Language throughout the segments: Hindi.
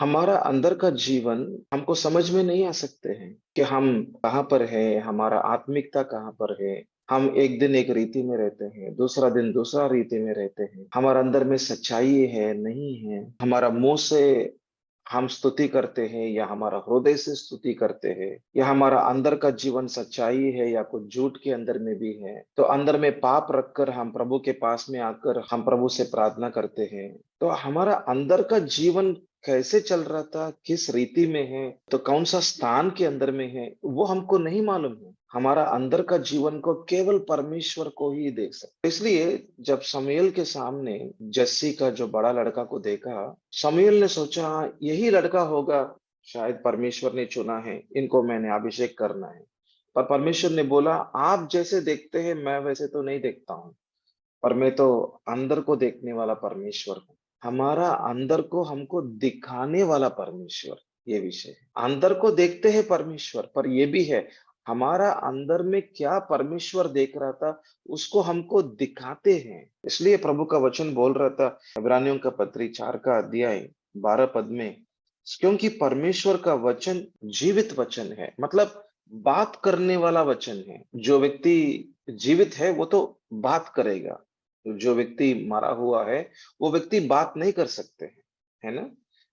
हमारा अंदर का जीवन हमको समझ में नहीं आ सकते हैं कि हम कहाँ पर है, हमारा आत्मिकता कहाँ पर है। हम एक दिन एक रीति में रहते हैं, दूसरा दिन दूसरा रीति में रहते हैं। हमारा अंदर में सच्चाई है नहीं है, हमारा मुंह से हम स्तुति करते हैं या हमारा हृदय से स्तुति करते हैं, या हमारा अंदर का जीवन सच्चाई है या कुछ झूठ के अंदर में भी है। तो अंदर में पाप रखकर हम प्रभु के पास में आकर हम प्रभु से प्रार्थना करते हैं। तो हमारा अंदर का जीवन कैसे चल रहा था, किस रीति में है, तो कौन सा स्थान के अंदर में है, वो हमको नहीं मालूम है। हमारा अंदर का जीवन को केवल परमेश्वर को ही देख सकते। इसलिए जब शमूएल के सामने जस्सी का जो बड़ा लड़का को देखा, शमूएल ने सोचा यही लड़का होगा, शायद परमेश्वर ने चुना है, इनको मैंने अभिषेक करना है। पर परमेश्वर ने बोला, आप जैसे देखते हैं मैं वैसे तो नहीं देखता हूँ, और मैं तो अंदर को देखने वाला परमेश्वर हूँ। हमारा अंदर को हमको दिखाने वाला परमेश्वर, ये विषय है। अंदर को देखते हैं परमेश्वर, पर ये भी है हमारा अंदर में क्या परमेश्वर देख रहा था, उसको हमको दिखाते हैं। इसलिए प्रभु का वचन बोल रहा था इब्रानियों का पत्री 4 का अध्याय 12 पद में, क्योंकि परमेश्वर का वचन जीवित वचन है, मतलब बात करने वाला वचन है। जो व्यक्ति जीवित है वो तो बात करेगा, जो व्यक्ति मरा हुआ है वो व्यक्ति बात नहीं कर सकते हैं, है ना।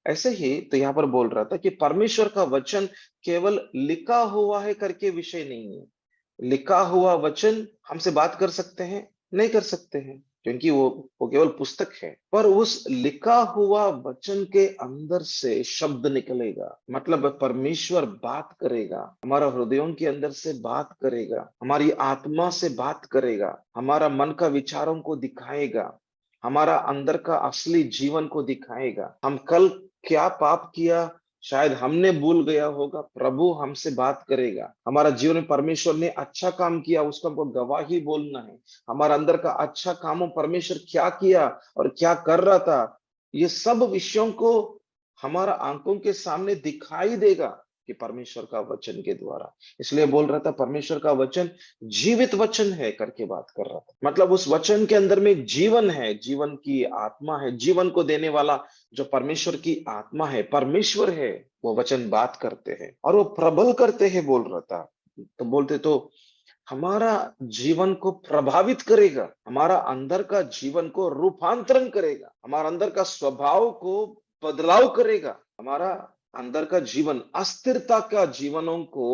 ऐसे ही तो यहाँ पर बोल रहा था कि परमेश्वर का वचन केवल लिखा हुआ है करके विषय नहीं है। लिखा हुआ वचन हमसे बात कर सकते हैं? नहीं कर सकते हैं, क्योंकि वो केवल पुस्तक है। पर उस लिखा हुआ वचन के अंदर से शब्द निकलेगा, मतलब परमेश्वर बात करेगा, हमारा हृदयों के अंदर से बात करेगा, हमारी आत्मा से बात करेगा, हमारा मन का विचारों को दिखाएगा, हमारा अंदर का असली जीवन को दिखाएगा। हम कल क्या पाप किया, शायद हमने भूल गया होगा, प्रभु हमसे बात करेगा। हमारा जीवन में परमेश्वर ने अच्छा काम किया, उसको हमको गवाही बोलना है। हमारा अंदर का अच्छा कामों परमेश्वर क्या किया और क्या कर रहा था, ये सब विषयों को हमारा आंखों के सामने दिखाई देगा कि परमेश्वर का वचन के द्वारा। इसलिए बोल रहा था परमेश्वर का वचन जीवित वचन है करके बात कर रहा था, मतलब उस वचन के अंदर में जीवन है, जीवन की आत्मा है, जीवन को देने वाला जो परमेश्वर की आत्मा है, परमेश्वर है। वो वचन बात करते हैं और वो प्रबल करते हैं, बोल रहा था। तो बोलते तो हमारा जीवन को प्रभावित करेगा, हमारा अंदर का जीवन को रूपांतरण करेगा, हमारा अंदर का स्वभाव को बदलाव करेगा। हमारा अंदर का जीवन अस्थिरता का जीवनों को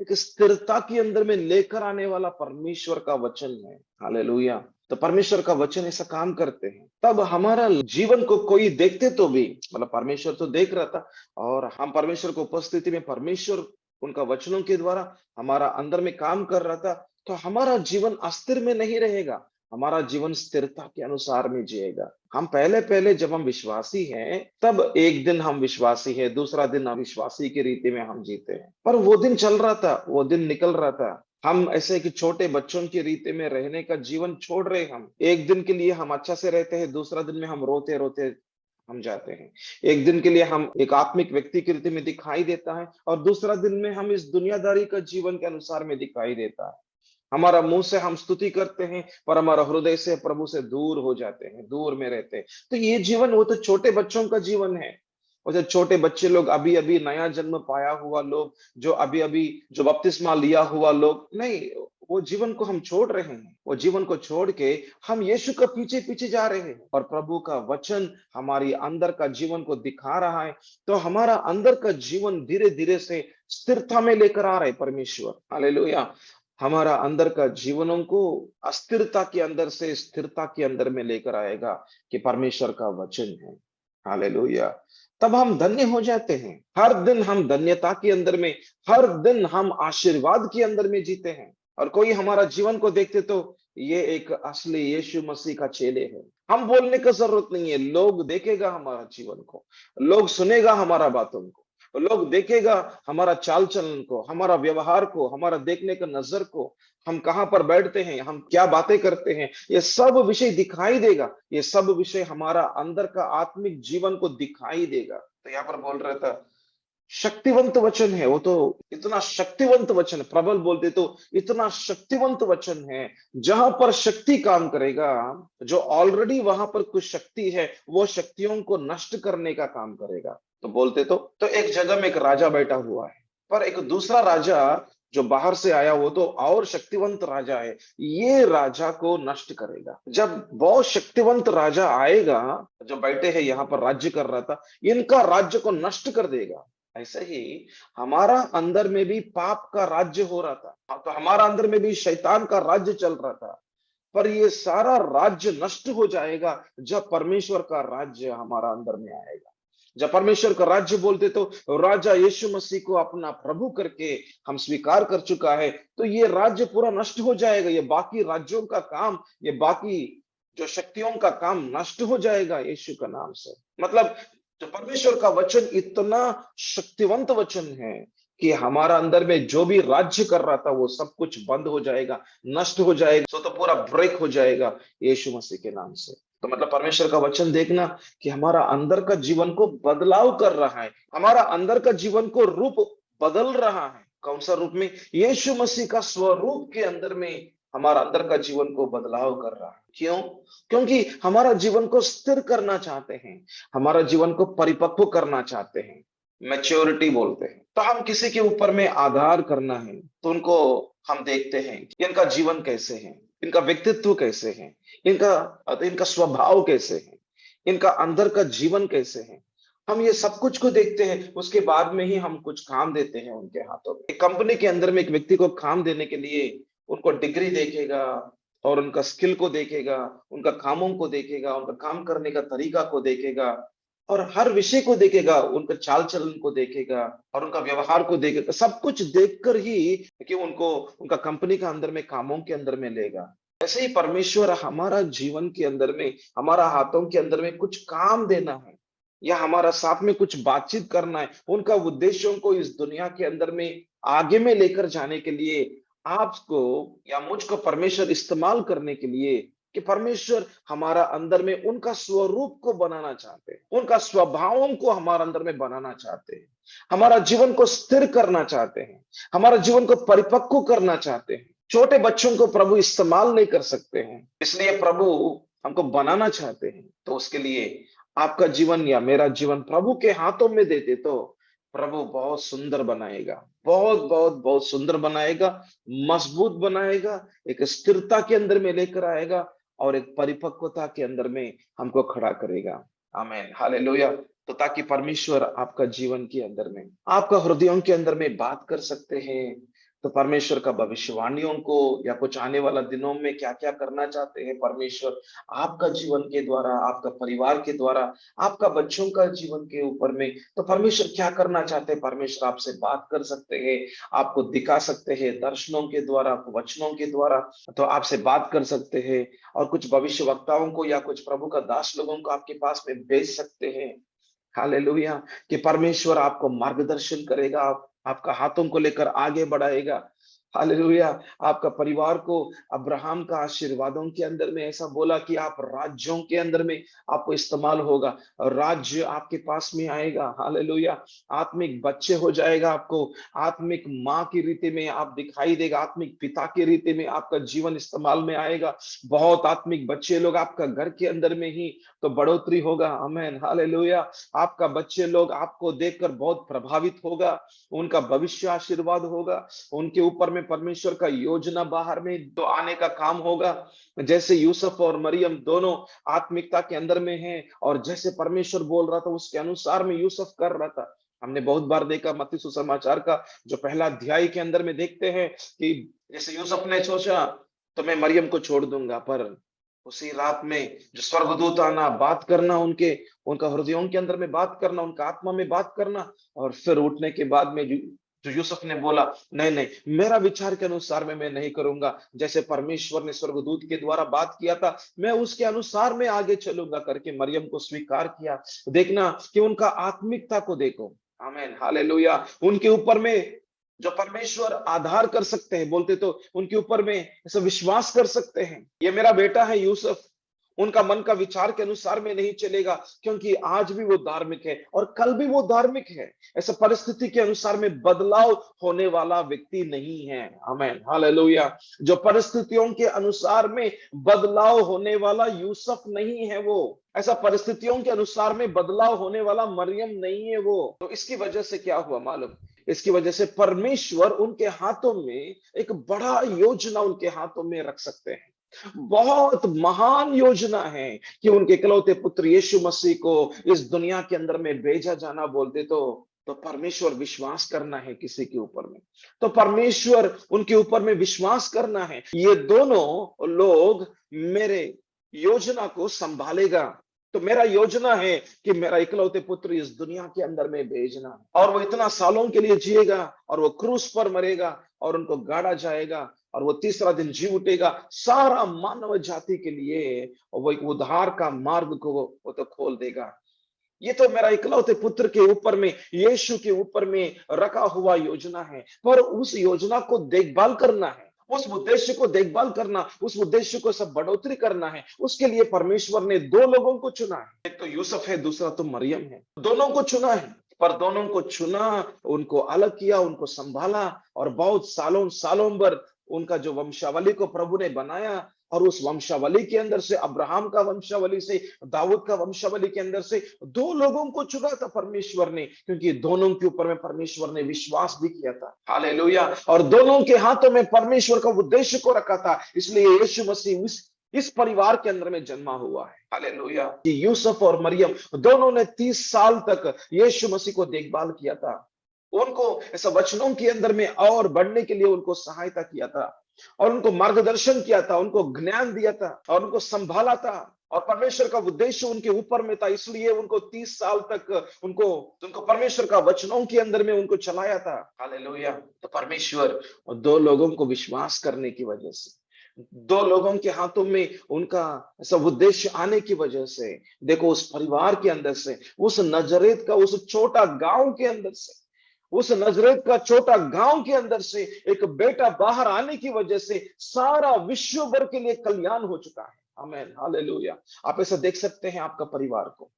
एक स्थिरता के अंदर में लेकर आने वाला परमेश्वर का वचन है। हालेलुया। तो परमेश्वर का वचन ऐसा काम करते हैं, तब हमारा जीवन को कोई देखते तो भी, मतलब परमेश्वर तो देख रहा था और हम परमेश्वर को उपस्थिति में, परमेश्वर उनका वचनों के द्वारा हमारा अंदर में काम कर रहा था। तो हमारा जीवन अस्थिर में नहीं रहेगा, हमारा जीवन स्थिरता के अनुसार में जिएगा। हम पहले पहले जब हम विश्वासी हैं, तब एक दिन हम विश्वासी हैं, दूसरा दिन अविश्वासी की रीति में हम जीते हैं। पर वो दिन चल रहा था, वो दिन निकल रहा था। हम ऐसे कि छोटे बच्चों की रीति में रहने का जीवन छोड़ रहे। हम एक दिन के लिए हम अच्छा से रहते हैं, दूसरा दिन में हम रोते रोते हम जाते हैं। एक दिन के लिए हम एक आत्मिक व्यक्ति की रीति में दिखाई देता है, और दूसरा दिन में हम इस दुनियादारी का जीवन के अनुसार में दिखाई देता है। हमारा मुंह से हम स्तुति करते हैं, पर हमारा हृदय से प्रभु से दूर हो जाते हैं, दूर में रहते हैं। तो ये जीवन वो तो छोटे बच्चों का जीवन है। और जो छोटे बच्चे लोग, अभी अभी नया जन्म पाया हुआ लोग, जो अभी अभी जो बपतिस्मा लिया हुआ लोग, नहीं, वो जीवन को हम छोड़ रहे हैं। वो जीवन को छोड़ के हम यीशु का पीछे पीछे जा रहे हैं, और प्रभु का वचन हमारी अंदर का जीवन को दिखा रहा है। तो हमारा अंदर का जीवन धीरे धीरे से स्थिरता में लेकर आ रहा है परमेश्वर। हालेलुया। हमारा अंदर का जीवनों को अस्थिरता के अंदर से स्थिरता के अंदर में लेकर आएगा कि परमेश्वर का वचन है। हालेलुया। तब हम धन्य हो जाते हैं। हर दिन हम धन्यता के अंदर में, हर दिन हम आशीर्वाद के अंदर में जीते हैं। और कोई हमारा जीवन को देखते तो ये एक असली यीशु मसीह का चेले है। हम बोलने का जरूरत नहीं है, लोग देखेगा हमारा जीवन को, लोग सुनेगा हमारा बातों को, लोग देखेगा हमारा चाल चलन को, हमारा व्यवहार को, हमारा देखने का नजर को, हम कहाँ पर बैठते हैं, हम क्या बातें करते हैं, ये सब विषय दिखाई देगा। ये सब विषय हमारा अंदर का आत्मिक जीवन को दिखाई देगा। तो यहाँ पर बोल रहा था शक्तिवंत वचन है, वो तो इतना शक्तिवंत वचन, प्रबल बोलते तो इतना शक्तिवंत वचन है। जहां पर शक्ति काम करेगा, जो ऑलरेडी वहां पर कुछ शक्ति है, वो शक्तियों को नष्ट करने का काम करेगा। तो बोलते तो एक जगह में एक राजा बैठा हुआ है, पर एक दूसरा राजा जो बाहर से आया वो तो और शक्तिवंत राजा है, ये राजा को नष्ट करेगा। जब बहुत शक्तिवंत राजा आएगा, जो बैठे हैं यहाँ पर राज्य कर रहा था, इनका राज्य को नष्ट कर देगा। ऐसे ही हमारा अंदर में भी पाप का राज्य हो रहा था, तो हमारा अंदर में भी शैतान का राज्य चल रहा था। पर ये सारा राज्य नष्ट हो जाएगा जब परमेश्वर का राज्य हमारा अंदर में आएगा। जब परमेश्वर का राज्य बोलते तो राजा यीशु मसीह को अपना प्रभु करके हम स्वीकार कर चुका है, तो ये राज्य पूरा नष्ट हो जाएगा। ये बाकी राज्यों का काम, ये बाकी जो शक्तियों का काम नष्ट हो जाएगा यीशु का नाम से। मतलब जो परमेश्वर का वचन इतना शक्तिवंत वचन है कि हमारा अंदर में जो भी राज्य कर रहा था वो सब कुछ बंद हो जाएगा, नष्ट हो जाएगा, सो तो पूरा ब्रेक हो जाएगा यीशु मसीह के नाम से। तो मतलब परमेश्वर का वचन देखना कि हमारा अंदर का जीवन को बदलाव कर रहा है, हमारा अंदर का जीवन को रूप बदल रहा है। कौन सा रूप में? यीशु मसीह का स्वरूप के अंदर में हमारा अंदर का जीवन को बदलाव कर रहा है। क्यों? क्योंकि हमारा जीवन को स्थिर करना चाहते हैं, हमारा जीवन को परिपक्व करना चाहते हैं, मैच्योरिटी बोलते हैं। तो हम किसी के ऊपर में आधार करना है तो उनको हम देखते हैं कि इनका जीवन कैसे है, इनका व्यक्तित्व कैसे है, इनका इनका स्वभाव कैसे है, इनका अंदर का जीवन कैसे है। हम ये सब कुछ को देखते हैं, उसके बाद में ही हम कुछ काम देते हैं उनके हाथों में। एक कंपनी के अंदर में एक व्यक्ति को काम देने के लिए उनको डिग्री देखेगा और उनका स्किल को देखेगा, उनका कामों को देखेगा, उनका काम करने का तरीका को देखेगा और हर विषय को देखेगा, उनका चाल चलन को देखेगा और उनका व्यवहार को देखेगा। सब कुछ देखकर ही कि उनको उनका कंपनी का अंदर में कामों के अंदर में लेगा। ऐसे ही परमेश्वर हमारा जीवन के अंदर में, हमारा हाथों के अंदर में कुछ काम देना है या हमारा साथ में कुछ बातचीत करना है, उनका उद्देश्यों को इस दुनिया के अंदर में आगे में लेकर जाने के लिए आपको या मुझको परमेश्वर इस्तेमाल करने के लिए कि परमेश्वर हमारा अंदर में उनका स्वरूप को बनाना चाहते हैं, उनका स्वभावों को हमारे अंदर में बनाना चाहते हैं, हमारा जीवन को स्थिर करना चाहते हैं, हमारा जीवन को परिपक्व करना चाहते हैं। छोटे बच्चों को प्रभु इस्तेमाल नहीं कर सकते हैं, इसलिए प्रभु हमको बनाना चाहते हैं। तो उसके लिए आपका जीवन या मेरा जीवन प्रभु के हाथों में देते तो प्रभु बहुत सुंदर बनाएगा, बहुत बहुत बहुत सुंदर बनाएगा, मजबूत बनाएगा, एक स्थिरता के अंदर में लेकर आएगा और एक परिपक्वता के अंदर में हमको खड़ा करेगा। आमीन, हालेलुया। तो ताकि परमेश्वर आपका जीवन के अंदर में, आपका हृदयों के अंदर में बात कर सकते हैं, तो परमेश्वर का भविष्यवाणियों को या कुछ आने वाला दिनों में क्या क्या करना चाहते हैं परमेश्वर आपका जीवन के द्वारा, आपका परिवार के द्वारा, आपका बच्चों का जीवन के ऊपर में, तो परमेश्वर क्या करना चाहते हैं, परमेश्वर आपसे बात कर सकते हैं, आपको दिखा सकते हैं दर्शनों के द्वारा, वचनों के द्वारा, तो आपसे बात कर सकते हैं और कुछ भविष्य वक्ताओं को या कुछ प्रभु का दास लोगों को आपके पास में भेज सकते हैं। हालेलुया। कि परमेश्वर आपको मार्गदर्शन करेगा, आपका हाथों को लेकर आगे बढ़ाएगा। हालेलुया। आपका परिवार को अब्राहम का आशीर्वादों के अंदर में ऐसा बोला कि आप राज्यों के अंदर में आपको इस्तेमाल होगा, राज्य आपके पास में आएगा। हालेलुया। आत्मिक बच्चे हो जाएगा, आपको आत्मिक माँ की रीति में आप दिखाई देगा, आत्मिक पिता की रीति में आपका जीवन इस्तेमाल में आएगा। बहुत आत्मिक बच्चे लोग आपका घर के अंदर में ही तो बढ़ोतरी होगा। आमीन, हालेलुया। आपका बच्चे लोग आपको देखकर बहुत प्रभावित होगा, उनका भविष्य आशीर्वाद होगा, उनके ऊपर में परमेश्वर का योजना बाहर में तो आने का काम होगा। जैसे यूसुफ और मरियम दोनों आत्मिकता के अंदर में हैं और जैसे परमेश्वर बोल रहा था उसके अनुसार में यूसुफ कर रहा था। हमने बहुत बार देखा मत्ती सुसमाचार का जो पहला अध्याय के अंदर में देखते हैं कि जैसे यूसुफ ने सोचा तो मैं मरियम को छोड़ दूंगा, पर उसी रात में जो स्वर्गदूत आना, बात करना, उनका हृदयों के अंदर में बात करना, उनका आत्मा में बात करना और फिर उठने के बाद में जो यूसुफ ने बोला नहीं नहीं, मेरा विचार के अनुसार में मैं नहीं करूंगा, जैसे परमेश्वर ने स्वर्गदूत के द्वारा बात किया था मैं उसके अनुसार में आगे चलूंगा करके मरियम को स्वीकार किया। देखना कि उनका आत्मिकता को देखो। आमीन, हालेलुया। उनके ऊपर में जो परमेश्वर आधार कर सकते हैं, बोलते तो उनके ऊपर में ऐसा विश्वास कर सकते हैं। ये मेरा बेटा है यूसुफ, उनका मन का विचार के अनुसार में नहीं चलेगा, क्योंकि आज भी वो धार्मिक है और कल भी वो धार्मिक है। ऐसा परिस्थिति के अनुसार में बदलाव होने वाला व्यक्ति नहीं है। आमेन, हालेलुया। जो परिस्थितियों के अनुसार में बदलाव होने वाला यूसुफ नहीं है वो। ऐसा परिस्थितियों के अनुसार में बदलाव होने वाला मरियम नहीं है वो। तो इसकी वजह से क्या हुआ मालूम? इसकी वजह से परमेश्वर उनके हाथों में एक बड़ा योजना उनके हाथों में रख सकते हैं। बहुत महान योजना है कि उनके इकलौते पुत्र यीशु मसीह को इस दुनिया के अंदर में भेजा जाना बोलते तो परमेश्वर विश्वास करना है किसी के ऊपर में, तो परमेश्वर उनके ऊपर में विश्वास करना है। ये दोनों लोग मेरे योजना को संभालेगा। तो मेरा योजना है कि मेरा इकलौते पुत्र इस दुनिया के अंदर में भेजना, और वो इतना सालों के लिए जिएगा और वो क्रूस पर मरेगा और उनको गाड़ा जाएगा और वो तीसरा दिन जी उठेगा सारा मानव जाति के लिए, और वो एक उद्धार का मार्ग को वो तो खोल देगा। ये तो मेरा इकलौते पुत्र के ऊपर में, यीशु के ऊपर में रखा हुआ योजना है। पर उस योजना को देखभाल करना है, उस उद्देश्य को देखभाल करना, उस उद्देश्य को सब बढ़ोतरी करना है, उसके लिए परमेश्वर ने दो लोगों को चुना है। एक तो यूसुफ है, दूसरा तो मरियम है। दोनों को चुना है, पर दोनों को चुना, उनको अलग किया, उनको संभाला, और बहुत सालों सालों भर उनका जो वंशावली को प्रभु ने बनाया, और उस वंशावली के अंदर से, अब्राहम का वंशावली से, दाऊद का वंशावली के अंदर से दो लोगों को चुना था परमेश्वर ने, क्योंकि दोनों के ऊपर में परमेश्वर ने विश्वास भी किया था। हालेलुया। और दोनों के हाथों में परमेश्वर का उद्देश्य को रखा था, इसलिए यीशु मसीह इस परिवार के अंदर में जन्मा हुआ है। हालेलुया। कि यूसुफ और मरियम दोनों ने 30 साल तक यीशु मसीह को देखभाल किया था, उनको ऐसा वचनों के अंदर में और बढ़ने के लिए उनको सहायता किया था, और उनको मार्गदर्शन किया था, उनको ज्ञान दिया था, और उनको संभाला था, और परमेश्वर का उद्देश्य उनके ऊपर में था, इसलिए उनको 30 साल तक उनको परमेश्वर का वचनों के अंदर में उनको चलाया था। हालेलुया। तो परमेश्वर दो लोगों को विश्वास करने की वजह से, दो लोगों के हाथों में उनका ऐसा उद्देश्य आने की वजह से, देखो उस परिवार के अंदर से, उस नजरेत का उस छोटा गांव के अंदर से, उस नजरेत का छोटा गांव के अंदर से एक बेटा बाहर आने की वजह से सारा विश्व भर के लिए कल्याण हो चुका है। आमेन, हालेलुया। आप ऐसा देख सकते हैं आपका परिवार को,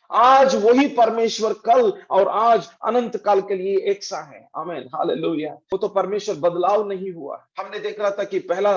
आज वही परमेश्वर कल और आज अनंत काल के लिए एक सा है। आमेन, हालेलुया। वो तो परमेश्वर बदलाव नहीं हुआ। हमने देख रहा था कि पहला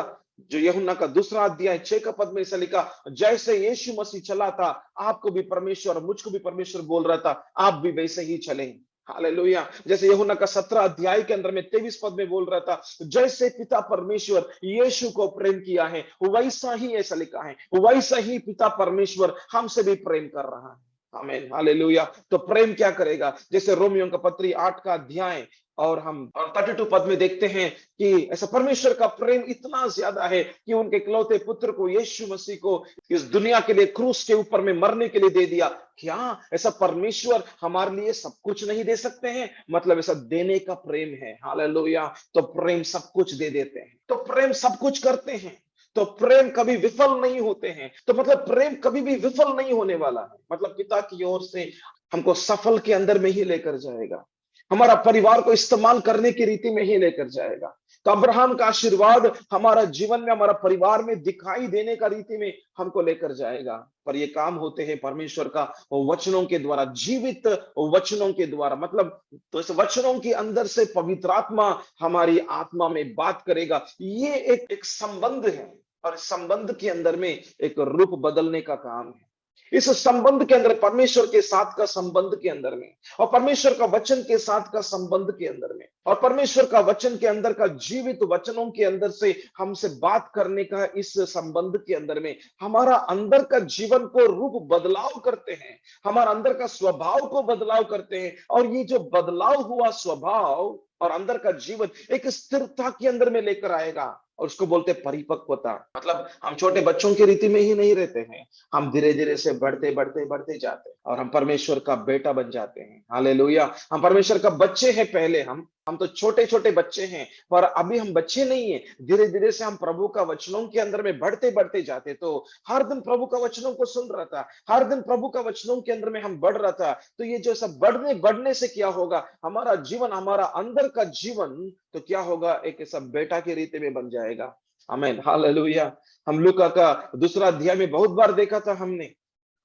जो यूहन्ना का दूसरा अध्याय 6 का पद में ऐसा लिखा, जैसे यीशु मसीह चला था, आपको भी परमेश्वर और मुझको भी परमेश्वर बोल रहा था, आप भी वैसे ही चलें। हालेलुया। जैसे यूहन्ना का 17 अध्याय के अंदर में 23 पद में बोल रहा था, जैसे पिता परमेश्वर यीशु को प्रेम किया है, वैसा ही, ऐसा लिखा है, वैसा ही पिता परमेश्वर हमसे भी प्रेम कर रहा है। आमीन, हालेलुया। तो प्रेम क्या करेगा? जैसे रोमियो का पत्री 8 का अध्याय और हम 32 पद में देखते हैं कि ऐसा परमेश्वर का प्रेम इतना ज्यादा है कि उनके इकलौते पुत्र को, यीशु मसीह को इस दुनिया के लिए क्रूस के ऊपर में मरने के लिए दे दिया। क्या ऐसा परमेश्वर हमारे लिए सब कुछ नहीं दे सकते हैं? मतलब ऐसा देने का प्रेम है। हालेलुया। तो प्रेम सब कुछ दे देते हैं, तो प्रेम सब कुछ करते हैं, तो प्रेम कभी विफल नहीं होते हैं। तो मतलब प्रेम कभी भी विफल नहीं होने वाला है। मतलब पिता की ओर से हमको सफल के अंदर में ही लेकर जाएगा, हमारा परिवार को इस्तेमाल करने की रीति में ही लेकर जाएगा। तो अब्राहम का आशीर्वाद हमारा जीवन में, हमारा परिवार में दिखाई देने का रीति में हमको लेकर जाएगा। पर ये काम होते हैं परमेश्वर का वचनों के द्वारा, जीवित वचनों के द्वारा। मतलब तो इस वचनों के अंदर से पवित्र आत्मा हमारी आत्मा में बात करेगा। ये एक संबंध है, और इस संबंध के अंदर में एक रूप बदलने का काम है। इस संबंध के अंदर, परमेश्वर के साथ का संबंध के अंदर में, और परमेश्वर का वचन के साथ का संबंध के अंदर में, और परमेश्वर का वचन के अंदर का जीवित वचनों के अंदर से हमसे बात करने का इस संबंध के अंदर में हमारा अंदर का जीवन को रूप बदलाव करते हैं, हमारा अंदर का स्वभाव को बदलाव करते हैं। और ये जो बदलाव हुआ स्वभाव और अंदर का जीवन एक स्थिरता के अंदर में लेकर आएगा, और उसको बोलते परिपक्वता। मतलब हम छोटे बच्चों की रीति में ही नहीं रहते हैं, हम धीरे धीरे से बढ़ते बढ़ते बढ़ते जाते हैं, और हम परमेश्वर का बेटा बन जाते हैं। हालेलुया। हम परमेश्वर का बच्चे हैं। पहले हम तो छोटे छोटे बच्चे हैं, पर अभी हम बच्चे नहीं हैं। धीरे धीरे से हम प्रभु का वचनों के अंदर में बढ़ते बढ़ते जाते। तो हर दिन प्रभु का वचनों को सुन रहा था, हर दिन प्रभु का वचनों के अंदर में हम बढ़ रहा था। तो ये जो सब बढ़ने बढ़ने से क्या होगा, हमारा जीवन, हमारा अंदर का जीवन तो क्या होगा, एक ऐसा बेटा की रीति में बन जाएगा। आमेन, हालेलुया। हम लूका का दूसरा अध्याय में बहुत बार देखा था हमने।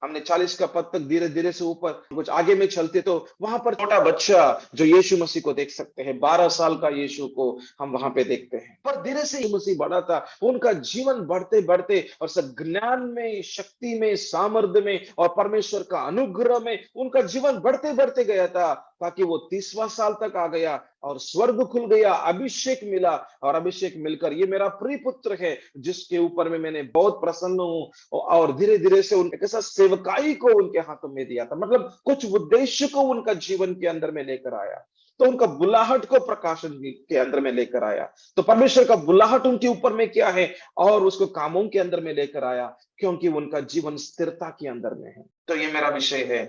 हमने 40 का पद तक धीरे-धीरे से ऊपर कुछ आगे में चलते तो वहां पर छोटा बच्चा जो यीशु मसीह को देख सकते हैं, 12 साल का यीशु को हम वहां पे देखते हैं। पर धीरे से यीशु मसीह बढ़ा था, उनका जीवन बढ़ते-बढ़ते और सब ज्ञान में, शक्ति में, सामर्थ्य में और परमेश्वर का अनुग्रह में उनका जीवन बढ़ते-बढ़ते गया था, ताकि वो 30वां साल तक आ गया और स्वर्ग खुल गया, अभिषेक मिला और अभिषेक मिलकर ये मेरा प्रिय पुत्र है, जिसके ऊपर में मैंने बहुत प्रसन्न हूँ। और धीरे-धीरे से उनके कैसा सेवकाई को उनके हाथों में दिया था, मतलब कुछ उद्देश्य को उनका जीवन के अंदर में लेकर आया। तो उनका बुलाहट को प्रकाशन के अंदर में लेकर आया। तो परमेश्वर का बुलाहट उनके ऊपर में क्या है और उसको कामों के अंदर में लेकर आया, क्योंकि उनका जीवन स्थिरता के अंदर में है। तो ये मेरा विषय है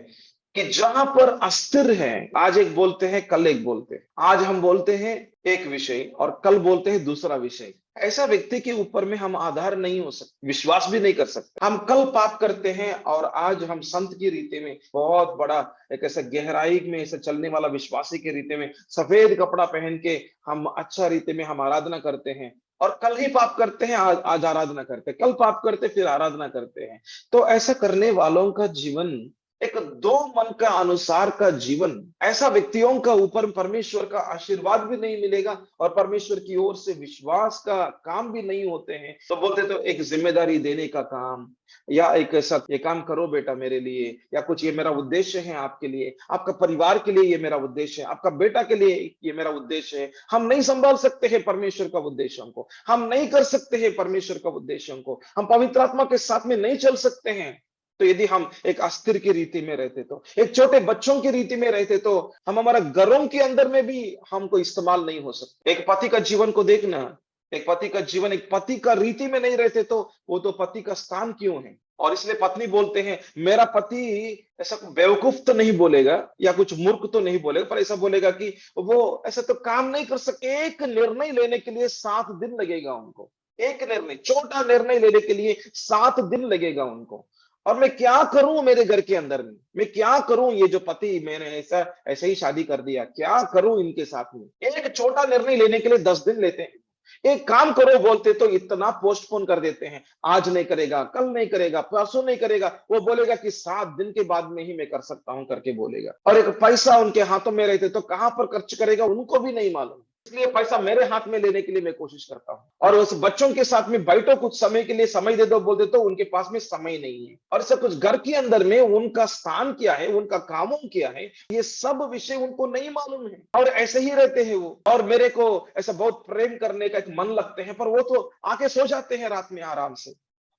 कि जहां पर अस्थिर है, आज एक बोलते हैं, कल एक बोलते हैं। आज हम बोलते हैं एक विषय और कल बोलते हैं दूसरा विषय। ऐसा व्यक्ति के ऊपर में हम आधार नहीं हो सकते, विश्वास भी नहीं कर सकते। हम कल पाप करते हैं और आज हम संत की रीति में बहुत बड़ा एक ऐसा गहराई में ऐसे चलने वाला विश्वासी के रीति में सफेद कपड़ा पहन के हम अच्छा रीति में हम आराधना करते हैं। और कल ही पाप करते हैं, आज आराधना करते हैं, कल पाप करते फिर आराधना करते हैं। तो ऐसा करने वालों का जीवन एक दो मन का अनुसार का जीवन, ऐसा व्यक्तियों का ऊपर परमेश्वर का आशीर्वाद भी नहीं मिलेगा और परमेश्वर की ओर से विश्वास का काम भी नहीं होते हैं। तो बोलते तो एक जिम्मेदारी देने का काम, या एक ऐसा ये काम करो बेटा मेरे लिए, या कुछ ये मेरा उद्देश्य है आपके लिए, आपका परिवार के लिए ये मेरा उद्देश्य है, आपका बेटा के लिए ये मेरा उद्देश्य है। हम नहीं संभाल सकते हैं परमेश्वर का उद्देश्यों को, हम नहीं कर सकते हैं परमेश्वर का उद्देश्यों को, हम पवित्र आत्मा के साथ में नहीं चल सकते हैं। तो यदि हम एक अस्थिर की रीति में रहते, तो एक छोटे बच्चों की रीति में रहते, तो हम हमारा घरों के अंदर में भी हमको इस्तेमाल नहीं हो सकते। एक पति का जीवन को देखना, एक पति का जीवन एक पति का रीति में नहीं रहते, तो वो तो पति का स्थान क्यों है। और इसलिए पत्नी बोलते हैं, मेरा पति ऐसा बेवकूफ तो नहीं बोलेगा या कुछ मूर्ख तो नहीं बोलेगा, पर ऐसा बोलेगा कि वो ऐसा तो काम नहीं कर सकते। एक निर्णय लेने के लिए 7 दिन लगेगा उनको, एक निर्णय, छोटा निर्णय लेने के लिए 7 दिन लगेगा उनको। और मैं क्या करूं मेरे घर के अंदर में, मैं क्या करूं, ये जो पति मैंने ऐसे ही शादी कर दिया, क्या करूं इनके साथ में। एक छोटा निर्णय लेने के लिए 10 दिन लेते हैं। एक काम करो बोलते तो इतना पोस्टपोन कर देते हैं, आज नहीं करेगा, कल नहीं करेगा, परसों नहीं करेगा, वो बोलेगा कि 7 दिन के बाद में ही मैं कर सकता हूं करके बोलेगा। और एक पैसा उनके हाथों में रहते तो कहां पर खर्च करेगा उनको भी नहीं मालूम। इसलिए पैसा मेरे हाथ में लेने के लिए मैं कोशिश करता हूं। और उस बच्चों के साथ में बैठो कुछ समय के लिए, समय दे दो बोल दे तो उनके पास में समय नहीं है। और सब कुछ घर के अंदर में उनका स्थान क्या है, उनका कामों क्या है, ये सब विषय उनको नहीं मालूम है और ऐसे ही रहते हैं वो। और मेरे को ऐसा बहुत प्रेम करने का एक मन लगते हैं, पर वो तो आके सो जाते हैं रात में आराम से।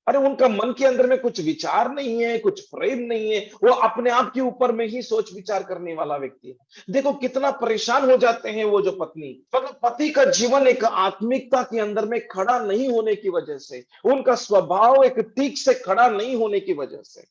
अरे उनका मन के अंदर में कुछ विचार नहीं है, कुछ प्रेम नहीं है, वो अपने आप के ऊपर में ही सोच विचार करने वाला व्यक्ति है। देखो कितना परेशान हो जाते हैं वो जो पत्नी, मतलब पति का जीवन एक आत्मिकता के अंदर में खड़ा नहीं होने की वजह से, उनका स्वभाव एक ठीक से खड़ा नहीं होने की वजह से,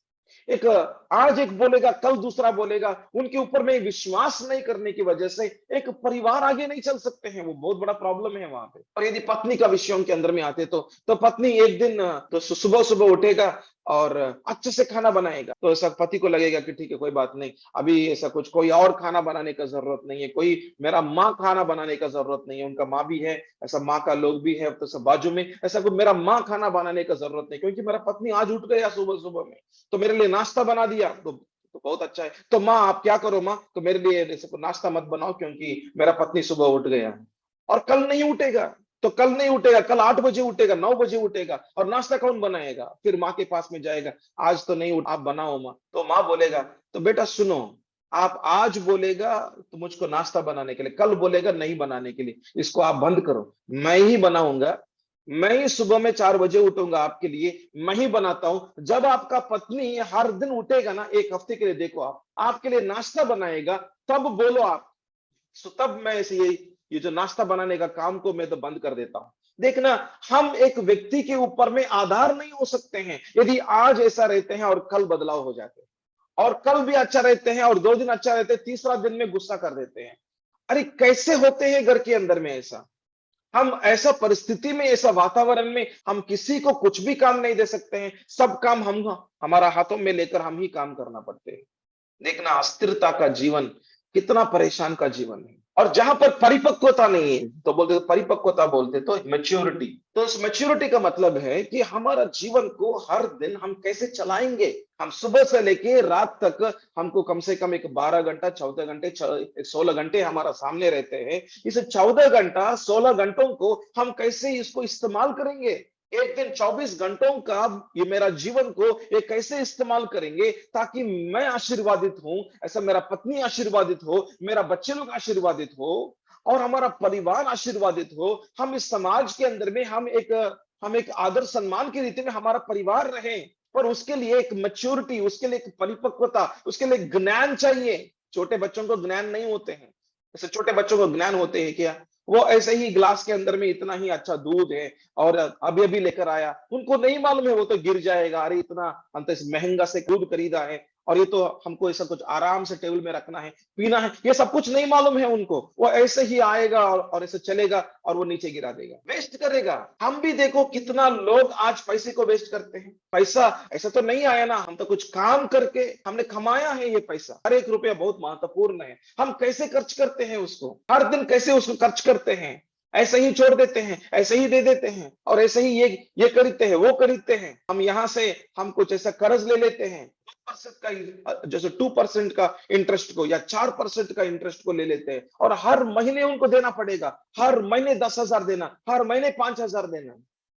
एक आज एक बोलेगा कल दूसरा बोलेगा, उनके ऊपर में विश्वास नहीं करने की वजह से एक परिवार आगे नहीं चल सकते हैं। वो बहुत बड़ा प्रॉब्लम है वहां पे। और यदि पत्नी का विषयों के अंदर में आते तो पत्नी एक दिन तो सुबह सुबह उठेगा और अच्छे से खाना बनाएगा, तो ऐसा पति को लगेगा कि ठीक है कोई बात नहीं, अभी ऐसा कुछ कोई और खाना बनाने का जरूरत नहीं है, कोई मेरा माँ खाना बनाने का जरूरत नहीं है, उनका माँ भी है, ऐसा माँ का लोग भी है तो सब बाजू में, ऐसा कोई मेरा माँ खाना बनाने का जरूरत नहीं, क्योंकि मेरा पत्नी आज उठ गया सुबह सुबह में तो मेरे लिए नाश्ता बना दिया, तो बहुत अच्छा है। तो माँ आप क्या करो, माँ तो मेरे लिए जैसे नाश्ता मत बनाओ क्योंकि मेरा पत्नी सुबह उठ गया। और कल नहीं उठेगा, तो कल नहीं उठेगा, कल 8 बजे उठेगा, 9 बजे उठेगा और नाश्ता कौन बनाएगा। फिर माँ के पास में जाएगा, आज तो नहीं उठ, आप बनाओ माँ। तो माँ बोलेगा तो बेटा सुनो, आप आज बोलेगा तो मुझको नाश्ता बनाने के लिए, कल बोलेगा नहीं बनाने के लिए, इसको आप बंद करो, मैं ही बनाऊंगा, मैं ही सुबह में 4 बजे उठूंगा आपके लिए, मैं ही बनाता हूं। जब आपका पत्नी हर दिन उठेगा ना, 1 हफ्ते के लिए देखो, आप आपके लिए नाश्ता बनाएगा, तब बोलो आप, तब मैं ऐसे ये जो नाश्ता बनाने का काम को मैं तो बंद कर देता हूं। देखना, हम एक व्यक्ति के ऊपर में आधार नहीं हो सकते हैं। यदि आज ऐसा रहते हैं और कल बदलाव हो जाते हैं, और कल भी अच्छा रहते हैं और 2 दिन अच्छा रहते हैं, तीसरा दिन में गुस्सा कर देते हैं। अरे कैसे होते हैं घर के अंदर में ऐसा। हम ऐसा परिस्थिति में, ऐसा वातावरण में हम किसी को कुछ भी काम नहीं दे सकते हैं। सब काम हम हमारा हाथों में लेकर हम ही काम करना पड़ते हैं। देखना अस्थिरता का जीवन कितना परेशान का जीवन है। और जहां पर परिपक्वता नहीं है, तो बोलते परिपक्वता बोलते तो मैच्योरिटी। तो इस मैच्योरिटी का मतलब है कि हमारा जीवन को हर दिन हम कैसे चलाएंगे। हम सुबह से लेके रात तक हमको कम से कम एक 12 घंटा 14 घंटे 16 घंटे हमारा सामने रहते हैं। इस 14 घंटा 16 घंटों को हम कैसे इसको इस्तेमाल करेंगे। एक दिन 24 घंटों का ये मेरा जीवन को ये कैसे इस्तेमाल करेंगे ताकि मैं आशीर्वादित हूं, ऐसा मेरा पत्नी आशीर्वादित हो, मेरा बच्चे लोग आशीर्वादित हो और हमारा परिवार आशीर्वादित हो। हम इस समाज के अंदर में हम एक आदर सम्मान की रीति में हमारा परिवार रहे। पर उसके लिए एक मैच्योरिटी, उसके लिए एक परिपक्वता, उसके लिए ज्ञान चाहिए। छोटे बच्चों को ज्ञान नहीं होते हैं। जैसे छोटे बच्चों को ज्ञान होते हैं क्या, वो ऐसे ही ग्लास के अंदर में इतना ही अच्छा दूध है और अभी अभी लेकर आया, उनको नहीं मालूम है वो तो गिर जाएगा। अरे इतना हम तो इस महंगा से दूध खरीदा है और ये तो हमको ऐसा कुछ आराम से टेबल में रखना है, पीना है, ये सब कुछ नहीं मालूम है उनको। वो ऐसे ही आएगा और ऐसे चलेगा और वो नीचे गिरा देगा, वेस्ट करेगा। हम भी देखो कितना लोग आज पैसे को वेस्ट करते हैं। पैसा ऐसा तो नहीं आया ना, हम तो कुछ काम करके हमने कमाया है ये पैसा। हर एक रुपया बहुत महत्वपूर्ण है। हम कैसे खर्च करते हैं उसको, हर दिन कैसे उसको खर्च करते हैं। ऐसे ही छोड़ देते हैं, ऐसे ही दे देते हैं और ऐसे ही ये खरीदते हैं वो खरीदते हैं। हम यहाँ से हम कुछ ऐसा कर्ज ले लेते हैं 2% का, जैसे 2% का इंटरेस्ट को या 4% का इंटरेस्ट को ले लेते हैं और हर महीने उनको देना पड़ेगा। हर महीने 10,000 देना, हर महीने 5,000 देना।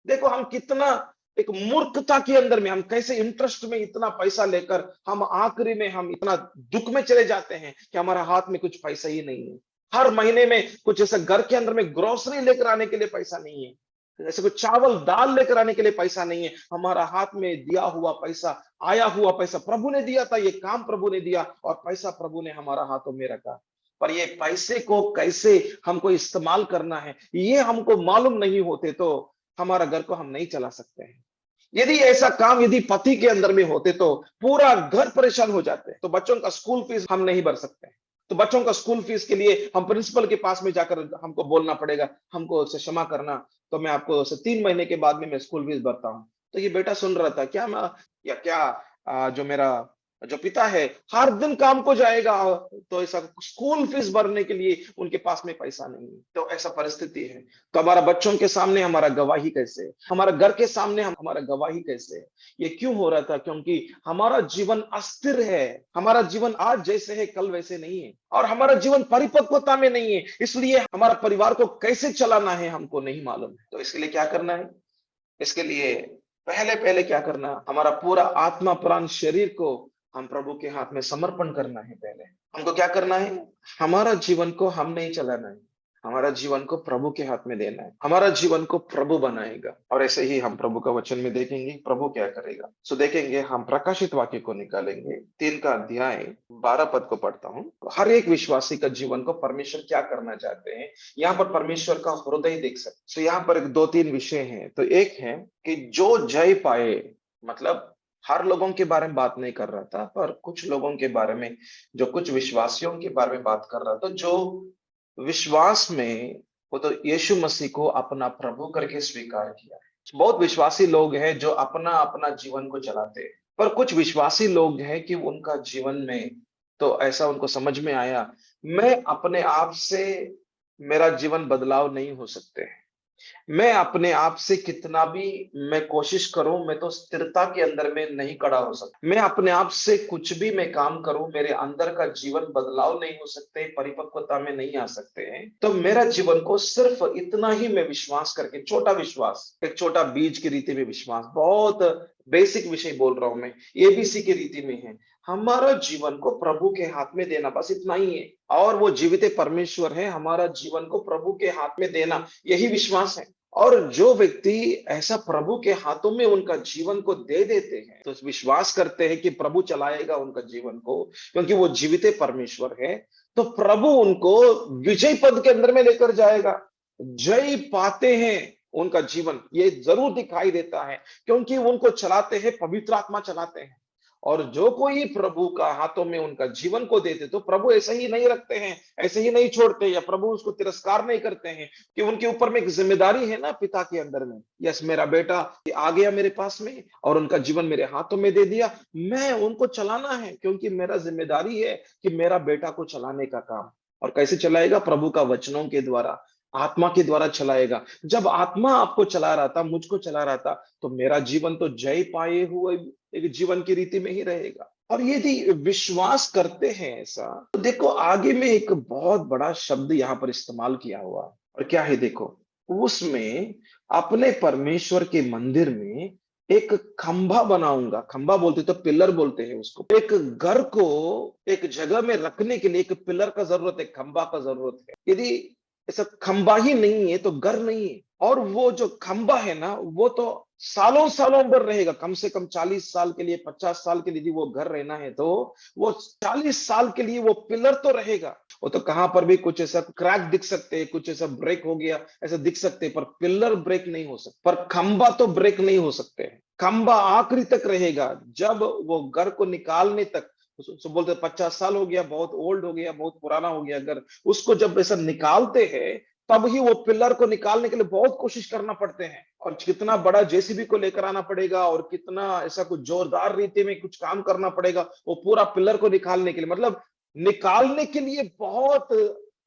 देखो हम कितना एक मूर्खता के अंदर में, हम कैसे इंटरेस्ट में इतना पैसा लेकर हम आखिरी में हम इतना दुख में चले जाते हैं कि हमारा हाथ में कुछ पैसा ही नहीं है। हर महीने में कुछ ऐसा घर के अंदर में ग्रोसरी लेकर आने के लिए पैसा नहीं है, जैसे कुछ चावल दाल लेकर आने के लिए पैसा नहीं है। हमारा हाथ में दिया हुआ पैसा, आया हुआ पैसा प्रभु ने दिया था, ये काम प्रभु ने दिया और पैसा प्रभु ने हमारा हाथों में रखा। पर ये पैसे को कैसे हमको इस्तेमाल करना है ये हमको मालूम नहीं होते तो हमारा घर को हम नहीं चला सकते हैं। यदि ऐसा काम यदि पति के अंदर में होते तो पूरा घर परेशान हो जाते। तो बच्चों का स्कूल फीस हम नहीं भर सकते, तो बच्चों का स्कूल फीस के लिए हम प्रिंसिपल के पास में जाकर हमको बोलना पड़ेगा, हमको उससे क्षमा करना, तो मैं आपको 3 महीने के बाद में मैं स्कूल फीस भरता हूँ। तो ये बेटा सुन रहा था क्या, मैं या क्या जो मेरा जो पिता है हर दिन काम को जाएगा, तो ऐसा स्कूल फीस भरने के लिए उनके पास में पैसा नहीं है। तो ऐसा परिस्थिति है। तो हमारा बच्चों के सामने हमारा गवाही कैसे है, हमारा घर के सामने हमारा गवाही कैसे है। ये क्यों हो रहा था, क्योंकि हमारा जीवन अस्थिर है। हमारा जीवन आज जैसे है कल वैसे नहीं है और हमारा जीवन परिपक्वता में नहीं है। इसलिए हमारा परिवार को कैसे चलाना है हमको नहीं मालूम है। तो इसके लिए क्या करना है, इसके लिए पहले पहले क्या करना, हमारा पूरा आत्मा प्राण शरीर को हम प्रभु के हाथ में समर्पण करना है। पहले हमको क्या करना है, हमारा जीवन को हम नहीं चलाना है, हमारा जीवन को प्रभु के हाथ में देना है। हमारा जीवन को प्रभु बनाएगा और ऐसे ही हम प्रभु का वचन में देखेंगे प्रभु क्या करेगा। सो देखेंगे, हम प्रकाशित वाक्य को निकालेंगे 3 का अध्याय 12 पद को पढ़ता हूँ। हर एक विश्वासी का जीवन को परमेश्वर क्या करना चाहते हैं, यहाँ पर परमेश्वर का हृदय देख सकते। सो यहाँ पर 2-3 विषय हैं। तो एक है कि जो जय पाए, मतलब हर लोगों के बारे में बात नहीं कर रहा था, पर कुछ लोगों के बारे में, जो कुछ विश्वासियों के बारे में बात कर रहा था, जो विश्वास में वो तो यीशु मसीह को अपना प्रभु करके स्वीकार किया है। बहुत विश्वासी लोग हैं जो अपना अपना जीवन को चलाते हैं, पर कुछ विश्वासी लोग हैं कि उनका जीवन में तो ऐसा उनको समझ में आया, मैं अपने आप से मेरा जीवन बदलाव नहीं हो सकते हैं। मैं अपने आप से कितना भी मैं कोशिश करूं, मैं तो स्थिरता के अंदर में नहीं खड़ा हो सकता। मैं अपने आप से कुछ भी मैं काम करूं, मेरे अंदर का जीवन बदलाव नहीं हो सकते, परिपक्वता में नहीं आ सकते हैं। तो मेरा जीवन को सिर्फ इतना ही मैं विश्वास करके, छोटा विश्वास, एक छोटा बीज की रीति में विश्वास, बहुत बेसिक विषय बोल रहा हूं मैं, एबीसी की रीति में है। हमारा जीवन को प्रभु के हाथ में देना, बस इतना ही है। और वो जीवित परमेश्वर है, हमारा जीवन को प्रभु के हाथ में देना, यही विश्वास है। और जो व्यक्ति ऐसा प्रभु के हाथों में उनका जीवन को दे देते हैं, तो विश्वास करते हैं कि प्रभु चलाएगा उनका जीवन को, क्योंकि वो जीवित परमेश्वर है, तो प्रभु उनको विजय पद के अंदर में लेकर जाएगा। जय पाते हैं उनका जीवन, ये जरूर दिखाई देता है, क्योंकि उनको चलाते हैं, पवित्र आत्मा चलाते हैं। और जो कोई प्रभु का हाथों में उनका जीवन को देते, तो प्रभु ऐसे ही नहीं रखते हैं, ऐसे ही नहीं छोड़ते, या प्रभु उसको तिरस्कार नहीं करते हैं, कि उनके ऊपर में एक जिम्मेदारी है ना पिता के अंदर में। यस, मेरा बेटा आ गया मेरे पास में और उनका जीवन मेरे हाथों में दे दिया, मैं उनको चलाना है, क्योंकि मेरा जिम्मेदारी है कि मेरा बेटा को चलाने का काम। और कैसे चलाएगा? प्रभु का वचनों के द्वारा, आत्मा के द्वारा चलाएगा। जब आत्मा आपको चला रहा था, मुझको चला रहा था, तो मेरा जीवन तो जय पाए हुए एक जीवन की रीति में ही रहेगा। और यदि विश्वास करते हैं ऐसा, तो देखो आगे में एक बहुत बड़ा शब्द यहाँ पर इस्तेमाल किया हुआ है। और क्या है देखो, उसमें अपने परमेश्वर के मंदिर में एक खंभा बनाऊंगा। खंभा बोलते तो पिलर बोलते हैं उसको। एक घर को एक जगह में रखने के लिए एक पिलर का जरूरत है, खंभा का जरूरत है। यदि ऐसा खंभा ही नहीं है तो घर नहीं है। और वो जो खंभा है ना, वो तो सालों सालों भर रहेगा, कम से कम 40 साल के लिए, 50 साल के लिए यदि वो घर रहना है तो वो 40 साल के लिए वो पिलर तो रहेगा। वो तो कहां पर भी कुछ ऐसा क्रैक दिख सकते हैं, कुछ ऐसा ब्रेक हो गया ऐसा दिख सकते हैं, पर पिलर ब्रेक नहीं हो सकता, पर खंबा तो ब्रेक नहीं हो सकते हैं। खंबा आखिरी तक रहेगा, जब वो घर को निकालने तक। उसको बोलते 50 साल हो गया, बहुत ओल्ड हो गया, बहुत पुराना हो गया घर, उसको जब ऐसा निकालते हैं तब ही वो पिलर को निकालने के लिए बहुत कोशिश करना पड़ते हैं। और कितना बड़ा जेसीबी को लेकर आना पड़ेगा, और कितना ऐसा कुछ जोरदार रीति में कुछ काम करना पड़ेगा वो पूरा पिलर को निकालने के लिए। मतलब निकालने के लिए बहुत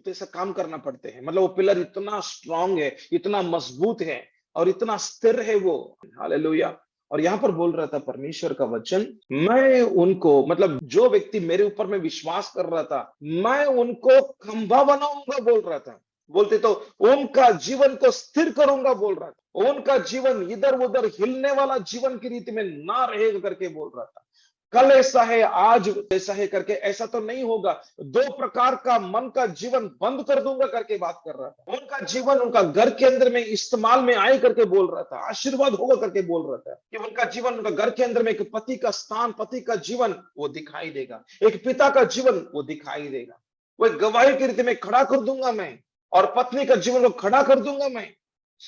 ऐसा काम करना पड़ते हैं। मतलब वो पिलर इतना स्ट्रांग है, इतना मजबूत है और इतना स्थिर है वो। हालेलुया। और यहाँ पर बोल रहा था परमेश्वर का वचन, मैं उनको, मतलब जो व्यक्ति मेरे ऊपर में विश्वास कर रहा था, मैं उनको खंभा बनाऊंगा बोल रहा था। बोलते तो उनका जीवन को स्थिर करूंगा बोल रहा था। उनका जीवन इधर उधर हिलने वाला जीवन की रीति में ना रहेगा करके बोल रहा था। कल ऐसा है, आज ऐसा है करके ऐसा तो नहीं होगा। दो प्रकार का मन का जीवन बंद कर दूंगा करके बात कर रहा था। उनका जीवन उनका घर के अंदर में इस्तेमाल में आए करके बोल रहा था, आशीर्वाद होगा करके बोल रहा था कि उनका जीवन उनका घर के अंदर में एक पति का स्थान, पति का जीवन वो दिखाई देगा, एक पिता का जीवन वो दिखाई देगा। वो एक गवाही की रीति में खड़ा कर दूंगा मैं, और पत्नी का जीवन को खड़ा कर दूंगा मैं,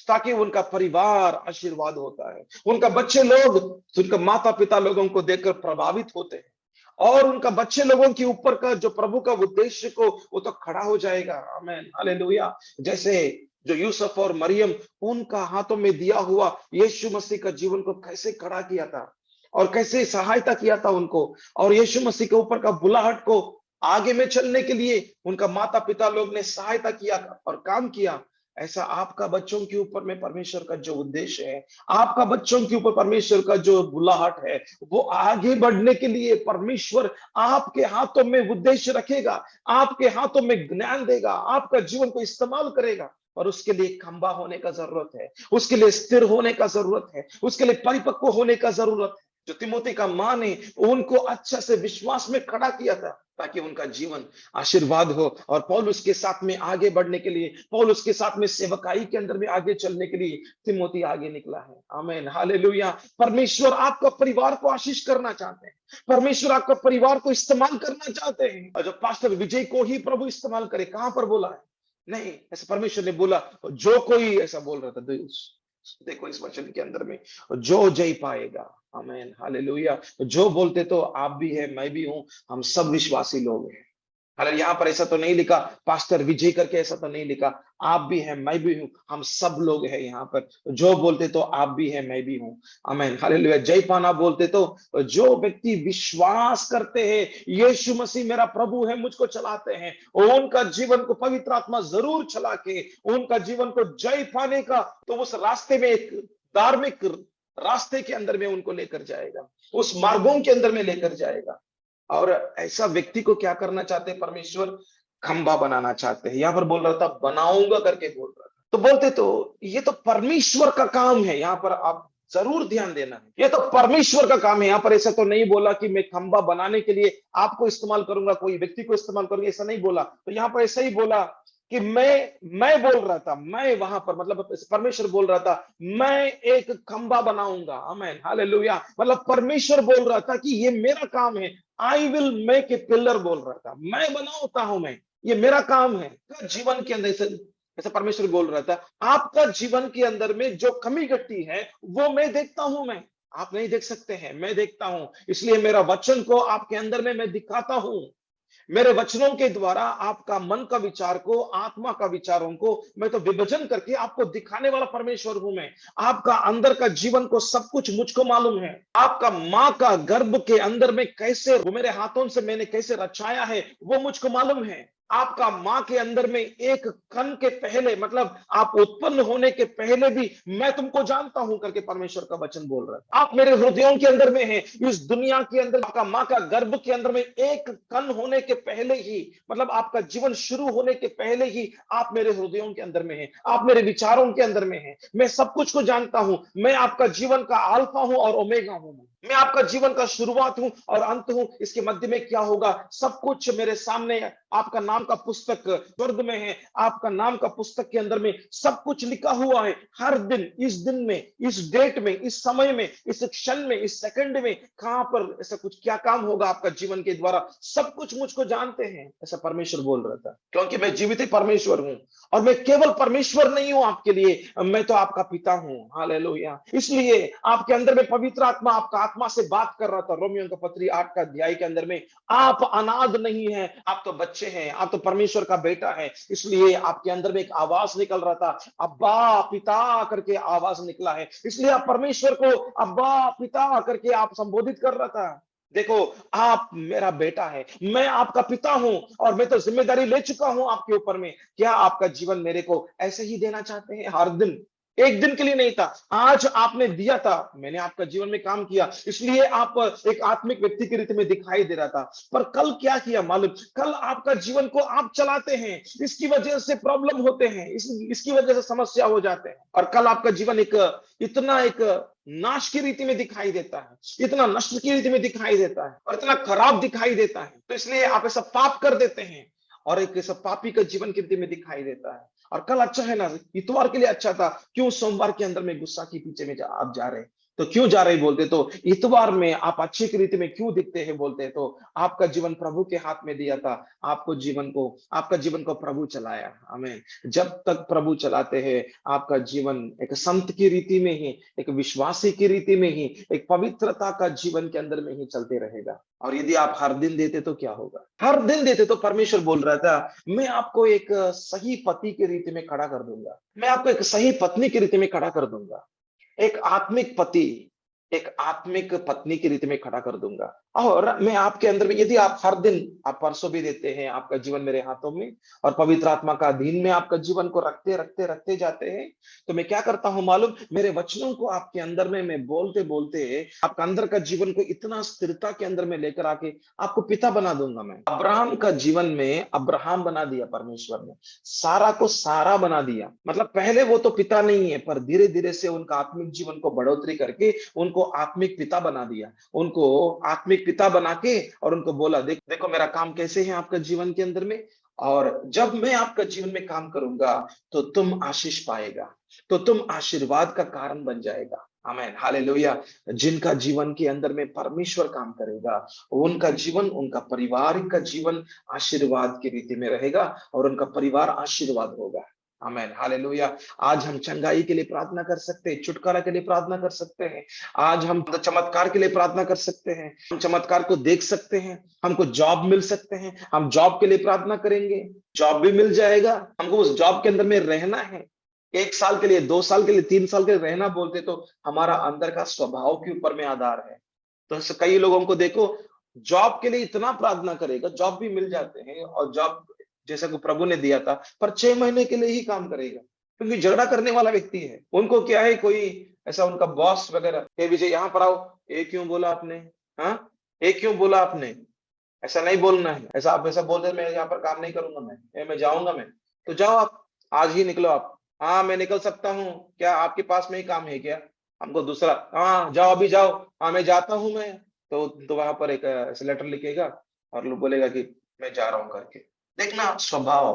ताकि उनका परिवार आशीर्वाद होता है। उनका बच्चे लोग, उनका माता पिता लोगों को देखकर प्रभावित होते हैं, और उनका बच्चे लोगों के ऊपर का जो प्रभु का उद्देश्य को वो तो खड़ा हो जाएगा। आमीन, हालेलुया। जैसे जो यूसुफ और मरियम, उनका हाथों में दिया हुआ यीशु मसीह का जीवन को कैसे खड़ा किया था और कैसे सहायता किया था उनको, और यीशु मसीह के ऊपर का बुलाहट को आगे में चलने के लिए उनका माता पिता लोग ने सहायता किया और काम किया। ऐसा आपका बच्चों के ऊपर में परमेश्वर का जो उद्देश्य है, आपका बच्चों के ऊपर परमेश्वर का जो बुलाहट है, वो आगे बढ़ने के लिए परमेश्वर आपके हाथों में उद्देश्य रखेगा, आपके हाथों में ज्ञान देगा, आपका जीवन को इस्तेमाल करेगा। और उसके लिए खंबा होने का जरूरत है, उसके लिए स्थिर होने का जरूरत है, उसके लिए परिपक्व होने का जरूरत है। जो तिमोथी का मां ने उनको अच्छा से विश्वास में खड़ा किया था, ताकि उनका जीवन आशीर्वाद हो। और पौलुस के साथ में आगे बढ़ने के लिए, पौलुस के साथ में सेवकाई के अंदर में आगे चलने के लिए तिमोथी आगे निकला है। आमीन, हालेलुया। परमेश्वर आपका परिवार को आशीष करना चाहते हैं, परमेश्वर आपका परिवार को इस्तेमाल करना चाहते हैं। और जो पास्टर विजय को ही प्रभु इस्तेमाल करे, कहां पर बोला है? नहीं, ऐसा परमेश्वर ने बोला। जो कोई ऐसा बोल रहा था, देखो इस वचन के अंदर में, जो जय पाएगा। आमीन, हालेलुया। जो बोलते तो आप भी है, मैं भी हूं, हम सब विश्वासी लोग हैं। हालांकि यहाँ पर ऐसा तो नहीं लिखा पास्टर विजय करके, ऐसा तो नहीं लिखा। आप भी हैं, मैं भी हूं, हम सब लोग हैं यहाँ पर। जो बोलते तो आप भी हैं, मैं भी हूं। आमीन, हालेलुया। जय पाना बोलते तो जो व्यक्ति विश्वास करते हैं यीशु मसीह मेरा प्रभु है, मुझको चलाते हैं, उनका जीवन को पवित्र आत्मा जरूर चला के उनका जीवन को जय पाने का, तो उस रास्ते में एक धार्मिक रास्ते के अंदर में उनको लेकर जाएगा, उस मार्गों के अंदर में लेकर जाएगा। और ऐसा व्यक्ति को क्या करना चाहते हैं परमेश्वर? खंबा बनाना चाहते हैं। यहां पर बोल रहा था बनाऊंगा करके बोल रहा था, तो बोलते तो ये तो परमेश्वर का काम है। यहां पर आप जरूर ध्यान देना है, ये तो परमेश्वर का काम है। यहां पर ऐसा तो नहीं बोला कि मैं खंबा बनाने के लिए आपको इस्तेमाल करूंगा, कोई व्यक्ति को इस्तेमाल करूंगा, ऐसा नहीं बोला। तो यहां पर ऐसा ही बोला कि मैं बोल रहा था, मैं वहां पर, मतलब परमेश्वर बोल रहा था मैं एक खंबा बनाऊंगा। आमीन, हालेलुया। मतलब परमेश्वर बोल रहा था कि ये मेरा काम है, I will make a pillar बोल रहा था, मैं बनाता हूं, मैं, ये मेरा काम है। जीवन के अंदर ऐसा परमेश्वर बोल रहा था, आपका जीवन के अंदर में जो कमी घटी है वो मैं देखता हूं। मैं, आप नहीं देख सकते हैं, मैं देखता हूं। इसलिए मेरा वचन को आपके अंदर में मैं दिखाता हूं। मेरे वचनों के द्वारा आपका मन का विचार को, आत्मा का विचारों को मैं तो विभाजन करके आपको दिखाने वाला परमेश्वर हूं मैं। आपका अंदर का जीवन को सब कुछ मुझको मालूम है। आपका मां का गर्भ के अंदर में कैसे, वो मेरे हाथों से मैंने कैसे रचाया है वो मुझको मालूम है। आपका माँ के अंदर में एक कण के पहले, मतलब आप उत्पन्न होने के पहले भी मैं तुमको जानता हूं करके परमेश्वर का वचन बोल रहा है। आप मेरे हृदयों के अंदर में हैं। इस दुनिया के अंदर आपका माँ का गर्भ के अंदर में एक कण होने के पहले ही, मतलब आपका जीवन शुरू होने के पहले ही आप मेरे हृदयों के अंदर में हैं, आप मेरे विचारों के अंदर में हैं। मैं सब कुछ को जानता हूं। मैं आपका जीवन का अल्फा हूं और ओमेगा हूं। मैं आपका जीवन का शुरुआत हूं और अंत हूं। इसके मध्य में क्या होगा, सब कुछ मेरे सामने है। आपका नाम का पुस्तक स्वर्ग में है। आपका नाम का पुस्तक के अंदर में सब कुछ लिखा हुआ है। हर दिन, इस दिन में, इस डेट में, इस समय में, इस क्षण में, इस सेकंड में कहां पर ऐसा कुछ क्या काम होगा आपका जीवन के द्वारा, सब कुछ मुझको जानते हैं, ऐसा परमेश्वर बोल रहा था। क्योंकि मैं जीवित ही परमेश्वर हूं और मैं केवल परमेश्वर नहीं हूं आपके लिए, मैं तो आपका पिता हूं। हालेलुया। इसलिए आपके अंदर में पवित्र आत्मा आपका आत्मा से बात कर रहा था। रोमियो का पत्री 8 का अध्याय के अंदर में, आप अनाथ नहीं है, आप तो बच्चे हैं, आप तो परमेश्वर का बेटा है। इसलिए आपके अंदर में एक आवाज निकल रहा था, अब्बा पिता करके आवाज निकला है। इसलिए आप परमेश्वर को अब्बा पिता करके आप संबोधित कर रहा था। देखो, आप मेरा बेटा है, मैं आपका पिता हूं और मैं तो जिम्मेदारी ले चुका हूं आपके ऊपर में। क्या आपका जीवन मेरे को ऐसे ही देना चाहते हैं? हर दिन, एक दिन के लिए नहीं था, आज आपने दिया था, मैंने आपका जीवन में काम किया, इसलिए आप एक आत्मिक व्यक्ति के रीति में दिखाई दे रहा था। पर कल क्या किया मालूम? कल आपका जीवन को आप चलाते हैं, इसकी वजह से प्रॉब्लम होते हैं, इसकी वजह से समस्या हो जाते हैं, और कल आपका जीवन एक इतना एक नाश की रीति में दिखाई देता है, इतना नष्ट की रीति में दिखाई देता है और इतना खराब दिखाई देता है। तो इसलिए आप ऐसा पाप कर देते हैं और एक ऐसा पापी का जीवन की रीति में दिखाई देता है। और कल अच्छा है ना, इतवार के लिए अच्छा था, क्यों सोमवार के अंदर में गुस्सा के पीछे में आप जा रहे हैं? तो क्यों जा रहे बोलते? तो इतवार में आप अच्छी की रीति में क्यों दिखते हैं बोलते? तो आपका जीवन प्रभु के हाथ में दिया था। आपका जीवन को प्रभु चलाया। हमें जब तक प्रभु चलाते हैं, आपका जीवन एक संत की रीति में ही, एक विश्वासी की रीति में ही, एक पवित्रता का जीवन के अंदर में ही चलते रहेगा। और यदि आप हर दिन देते तो क्या होगा? हर दिन देते तो परमेश्वर बोल रहा था, मैं आपको एक सही पति की रीति में खड़ा कर दूंगा, मैं आपको एक सही पत्नी की रीति में खड़ा कर दूंगा, एक आत्मिक पति, एक आत्मिक पत्नी की रीति में खड़ा कर दूंगा। और मैं आपके अंदर में, यदि आप हर दिन, आप परसों भी देते हैं, आपका जीवन मेरे हाथों में और पवित्र आत्मा का अधीन में आपका जीवन को रखते रखते रखते जाते हैं, तो मैं क्या करता हूं मालूम? मेरे वचनों को आपके अंदर में मैं बोलते बोलते आपका अंदर का जीवन को इतना स्थिरता के अंदर में लेकर आके आपको पिता बना दूंगा। मैं अब्राहम का जीवन में अब्राहम बना दिया परमेश्वर ने, सारा को सारा बना दिया। मतलब पहले वो तो पिता नहीं है, पर धीरे धीरे से उनका आत्मिक जीवन को बढ़ोतरी करके उनको आत्मिक पिता बना दिया। उनको आत्मिक पिता बना के और उनको बोला, देखो मेरा काम कैसे है आपका जीवन के अंदर में, और जब मैं आपका जीवन में काम करूंगा तो तुम आशीष पाएगा, तो तुम आशीर्वाद का कारण बन जाएगा। आमेन, हालेलुया। जिनका जीवन के अंदर में परमेश्वर काम करेगा, उनका जीवन, उनका परिवार का जीवन आशीर्वाद की रीति में रहेगा और उनका परिवार आशीर्वाद होगा। आमेन, हालेलुया। आज हम चंगाई के लिए प्रार्थना कर सकते हैं, छुटकारा के लिए प्रार्थना कर सकते हैं। आज हम चमत्कार के लिए प्रार्थना कर सकते हैं, हम चमत्कार को देख सकते हैं। हमको जॉब मिल सकते हैं, हम जॉब के लिए प्रार्थना करेंगे, जॉब भी मिल जाएगा। हमको उस जॉब के अंदर में रहना है, 1 साल के लिए, 2 साल के लिए, 3 साल के लिए रहना बोलते तो हमारा अंदर का स्वभाव के ऊपर में आधार है। तो कई लोगों को देखो, जॉब के लिए इतना प्रार्थना करेगा, जॉब भी मिल जाते हैं, और जॉब जैसा कि प्रभु ने दिया था, पर 6 महीने के लिए ही काम करेगा, क्योंकि झगड़ा करने वाला व्यक्ति है। उनको क्या है, कोई ऐसा उनका बॉस वगैरह, ये विजय यहाँ पर आओ, ये क्यों बोला आपने? हाँ, ये क्यों बोला आपने? ऐसा नहीं बोलना है, ऐसा आप ऐसा बोल दे, मैं यहाँ पर काम नहीं करूंगा, मैं जाऊंगा। मैं तो जाओ, आप आज ही निकलो आप। हाँ, मैं निकल सकता हूँ, क्या आपके पास में ही काम है क्या? हमको दूसरा, हाँ जाओ, अभी जाओ। हाँ, मैं जाता हूँ मैं। तो वहां पर एक ऐसे लेटर लिखेगा और लोग बोलेगा कि मैं जा रहा हूँ करके। देखना स्वभाव,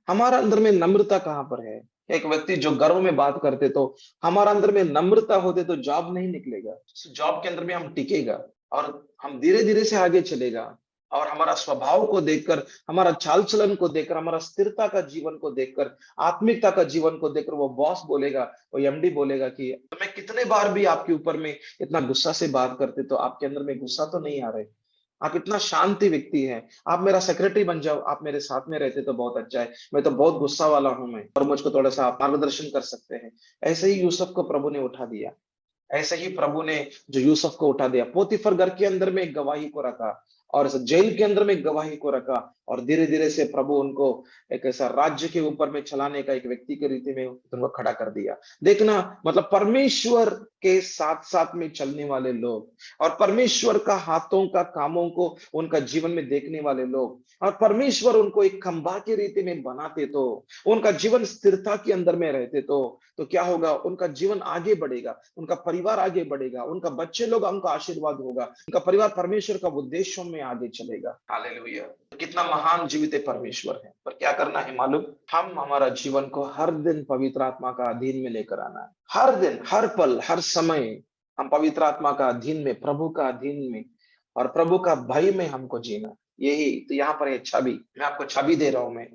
हमारा अंदर में नम्रता कहाँ पर है? एक व्यक्ति जो गर्व में बात करते, तो हमारा अंदर में नम्रता होते तो जॉब नहीं निकलेगा, जॉब के अंदर में हम टिकेगा और हम धीरे धीरे से आगे चलेगा। और हमारा स्वभाव को देखकर, हमारा चाल चलन को देखकर, हमारा स्थिरता का जीवन को देखकर, आत्मिकता का जीवन को देखकर वो बॉस बोलेगा, वो एमडी बोलेगा कि तो मैं कितने बार भी आपके ऊपर में इतना गुस्सा से बात करते, तो आपके अंदर में गुस्सा तो नहीं आ रहे, आप इतना शांति व्यक्ति है, आप मेरा सेक्रेटरी बन जाओ, आप मेरे साथ में रहते तो बहुत अच्छा है, मैं तो बहुत गुस्सा वाला हूं मैं, और मुझको थोड़ा सा आप मार्गदर्शन कर सकते हैं। ऐसे ही यूसुफ को प्रभु ने उठा दिया, ऐसे ही प्रभु ने जो यूसुफ को उठा दिया, पोतीफर घर के अंदर में एक गवाही को रखा, और इस जेल के अंदर में गवाही को रखा, और धीरे धीरे से प्रभु उनको एक ऐसा राज्य के ऊपर में चलाने का एक व्यक्ति के रीति में उनको खड़ा कर दिया। देखना, मतलब परमेश्वर के साथ साथ में चलने वाले लोग, और परमेश्वर का हाथों का कामों को उनका जीवन में देखने वाले लोग, और परमेश्वर उनको एक खंभा की रीति में बनाते, तो उनका जीवन स्थिरता के अंदर में रहते, तो क्या होगा, उनका जीवन आगे बढ़ेगा, उनका परिवार आगे बढ़ेगा, उनका बच्चे लोग, उनका आशीर्वाद होगा, उनका परिवार परमेश्वर का उद्देश्यों में आगे चलेगा। हालेलुया। कितना महान जीवित परमेश्वर है। पर क्या करना है मालूम, हम हमारा जीवन को हर दिन पवित्र आत्मा का अधीन में लेकर आना है। हर दिन, हर पल, हर समय हम पवित्र आत्मा का अधीन में, प्रभु का अधीन में, और प्रभु का भय में हमको जीना। यही तो यहाँ पर है छवि, मैं आपको छवि दे रहा हूं। मैं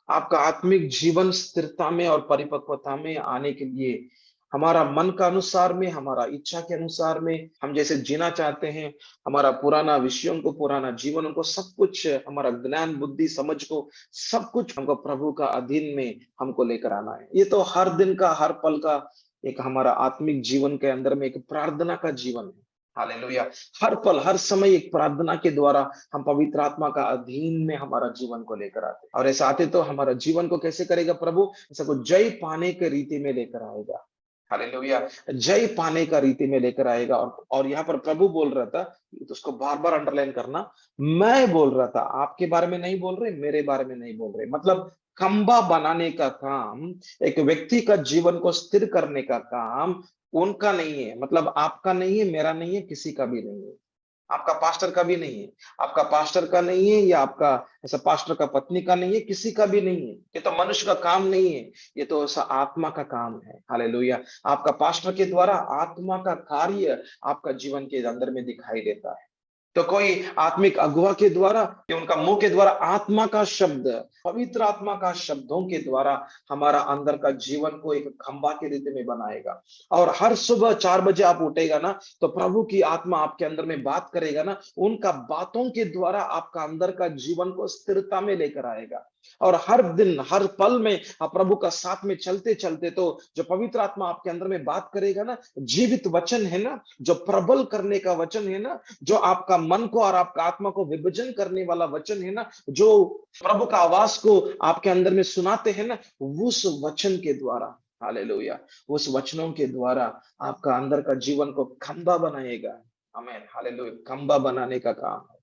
आपका आत्मिक जीवन स्थिरता में और परिपक्वता में आने के लिए, हमारा मन का अनुसार में, हमारा इच्छा के अनुसार में हम जैसे जीना चाहते हैं, हमारा पुराना विषयों को, पुराना जीवन को, सब कुछ, हमारा ज्ञान बुद्धि समझ को, सब कुछ हमको प्रभु का अधीन में हमको लेकर आना है। ये तो हर दिन का, हर पल का एक हमारा आत्मिक जीवन के अंदर में एक प्रार्थना का जीवन है। हालेलुया। हर पल, हर समय एक प्रार्थना के द्वारा हम पवित्र आत्मा का अधीन में हमारा जीवन को लेकर आते, और ऐसा आते तो हमारा जीवन को कैसे करेगा प्रभु, ऐसा को जय पाने के रीति में लेकर आएगा। हालेलुया। जय पाने का रीति में लेकर आएगा। और यहाँ पर प्रभु बोल रहा था, तो उसको बार बार अंडरलाइन करना, मैं बोल रहा था, आपके बारे में नहीं बोल रहे, मेरे बारे में नहीं बोल रहे। मतलब खंबा बनाने का काम, एक व्यक्ति का जीवन को स्थिर करने का काम उनका नहीं है। मतलब आपका नहीं है, मेरा नहीं है, किसी का भी नहीं है। आपका पास्टर का भी नहीं है, आपका पास्टर का नहीं है, या आपका ऐसा पास्टर का पत्नी का नहीं है, किसी का भी नहीं है। ये तो मनुष्य का काम नहीं है, ये तो ऐसा आत्मा का काम है। हालेलुया। आपका पास्टर के द्वारा आत्मा का कार्य आपका जीवन के अंदर में दिखाई देता है। तो कोई आत्मिक अगुवा के द्वारा, कि उनका मुंह के द्वारा आत्मा का शब्द, पवित्र आत्मा का शब्दों के द्वारा हमारा अंदर का जीवन को एक खंबा के रीति में बनाएगा। और हर सुबह 4 बजे आप उठेगा ना, तो प्रभु की आत्मा आपके अंदर में बात करेगा ना, उनका बातों के द्वारा आपका अंदर का जीवन को स्थिरता में लेकर आएगा। और हर दिन, हर पल में आप प्रभु का साथ में चलते चलते, तो जो पवित्र आत्मा आपके अंदर में बात करेगा ना, जीवित वचन है ना, जो प्रबल करने का वचन है ना, जो आपका मन को और आपका आत्मा को विभाजन करने वाला वचन है ना, जो प्रभु का आवाज को आपके अंदर में सुनाते हैं ना, उस वचन के द्वारा, हालेलुया, उस वचनों के द्वारा आपका अंदर का जीवन को खंबा बनाएगा। आमीन, हालेलुया। खंबा बनाने का काम है,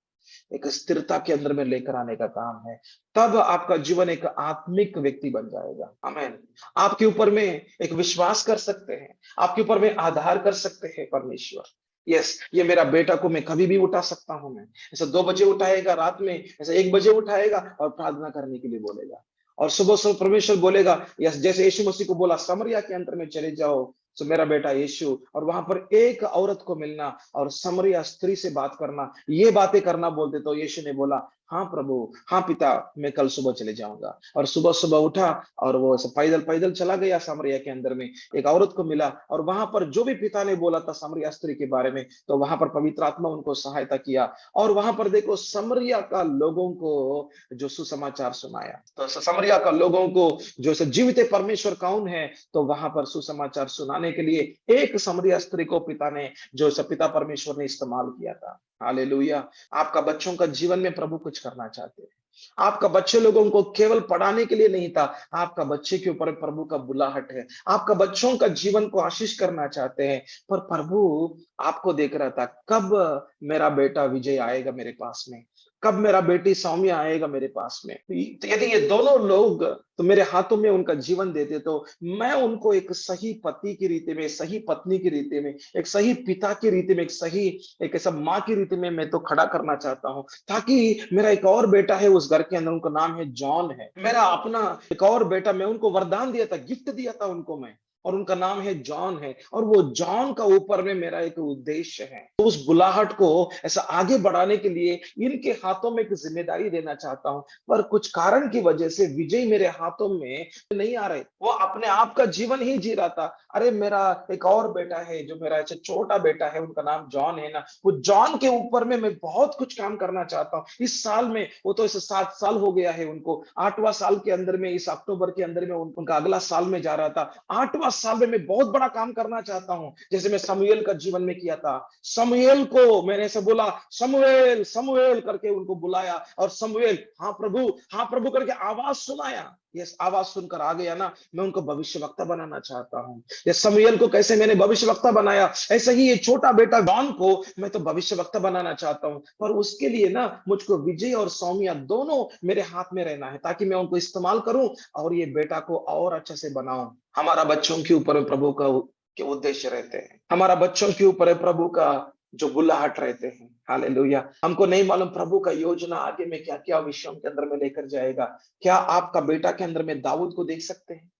एक स्थिरता के अंदर में लेकर आने का काम है। तब आपका जीवन एक आत्मिक व्यक्ति बन जाएगा। आमीन। आपके ऊपर में एक विश्वास कर सकते हैं, आपके ऊपर में आधार कर सकते हैं परमेश्वर। यस, ये मेरा बेटा को मैं कभी भी उठा सकता हूं। मैं ऐसा 2 बजे उठाएगा, रात में ऐसा 1 बजे उठाएगा और प्रार्थना करने के लिए बोलेगा। और सुबह सुबह परमेश्वर बोलेगा, यस, जैसे यीशु मसीह को बोला, समरिया के अंतर में चले जाओ, तो मेरा बेटा यीशु, और वहां पर एक औरत को मिलना और समरिया स्त्री से बात करना, ये बातें करना बोलते, तो यीशु ने बोला, हाँ प्रभु, हाँ पिता, मैं कल सुबह चले जाऊंगा। और सुबह सुबह उठा और वो पैदल पैदल चला गया समरिया के अंदर में, एक औरत को मिला, और वहां पर जो भी पिता ने बोला था समरिया स्त्री के बारे में, तो वहां पर पवित्र आत्मा उनको सहायता किया। और वहां पर देखो, समरिया का लोगों को जो सुसमाचार सुनाया, तो समरिया का लोगों को जो जीवित परमेश्वर कौन है, तो वहां पर सुसमाचार सुनाने के लिए एक समरिया स्त्री को पिता ने, जो पिता परमेश्वर ने इस्तेमाल किया था। हालेलुया। आपका बच्चों का जीवन में प्रभु कुछ करना चाहते हैं। आपका बच्चे लोगों को केवल पढ़ाने के लिए नहीं था, आपका बच्चे के ऊपर प्रभु का बुलाहट है। आपका बच्चों का जीवन को आशीष करना चाहते हैं, पर प्रभु आपको देख रहा था, कब मेरा बेटा विजय आएगा मेरे पास में, कब मेरा बेटी सौम्य आएगा मेरे पास में। तो यदि ये दोनों लोग तो मेरे हाथों में उनका जीवन देते, तो मैं उनको एक सही पति की रीति में, सही पत्नी की रीति में, एक सही पिता की रीति में, एक ऐसा माँ की रीति में मैं तो खड़ा करना चाहता हूँ, ताकि मेरा एक और बेटा है उस घर के अंदर, उनका नाम है जॉन है, मेरा अपना एक और बेटा, मैं उनको वरदान दिया था, गिफ्ट दिया था उनको मैं, और उनका नाम है जॉन है, और वो जॉन का ऊपर में मेरा एक उद्देश्य है। तो उस बुलाहट को ऐसा आगे बढ़ाने के लिए इनके हाथों में एक जिम्मेदारी देना चाहता हूं, पर कुछ कारण की वजह से विजय मेरे हाथों में नहीं आ रहे, वो अपने आप का जीवन ही जी रहा था। अरे मेरा एक और बेटा है, जो मेरा ऐसा छोटा बेटा है, उनका नाम जॉन है ना, वो जॉन के ऊपर में मैं बहुत कुछ काम करना चाहता हूँ इस साल में। वो तो ऐसे 7 साल हो गया है उनको, 8वां साल के अंदर में, इस अक्टूबर के अंदर में उनका अगला साल में जा रहा था, 8वां साल में मैं बहुत बड़ा काम करना चाहता हूँ, जैसे मैं शमूएल का जीवन में किया था। शमूएल को मैंने ऐसे बोला, शमूएल शमूएल करके उनको बुलाया, और शमूएल हाँ प्रभु करके आवाज सुनाया। ये आवाज सुनकर आ गया ना, मैं उनको भविष्यवक्ता बनाना चाहता हूँ। ये शमूएल को कैसे मैंने भविष्यवक्ता बनाया, ऐसे ही ये छोटा बेटा जॉन को मैं तो भविष्यवक्ता बनाना चाहता हूँ। पर उसके लिए ना मुझको विजय और सौम्या दोनों मेरे हाथ में रहना है, ताकि मैं उनको इस्तेमाल करूं और ये बेटा को और अच्छे से बनाऊं। हमारा बच्चों के ऊपर प्रभु का के उद्देश्य रहते हैं, हमारा बच्चों के ऊपर प्रभु का जो बुलाहट रहते हैं। हालेलुया। हमको नहीं मालूम प्रभु का योजना आगे में क्या क्या विषयों के अंदर में लेकर जाएगा। क्या आपका बेटा के अंदर में दाऊद को देख सकते हैं?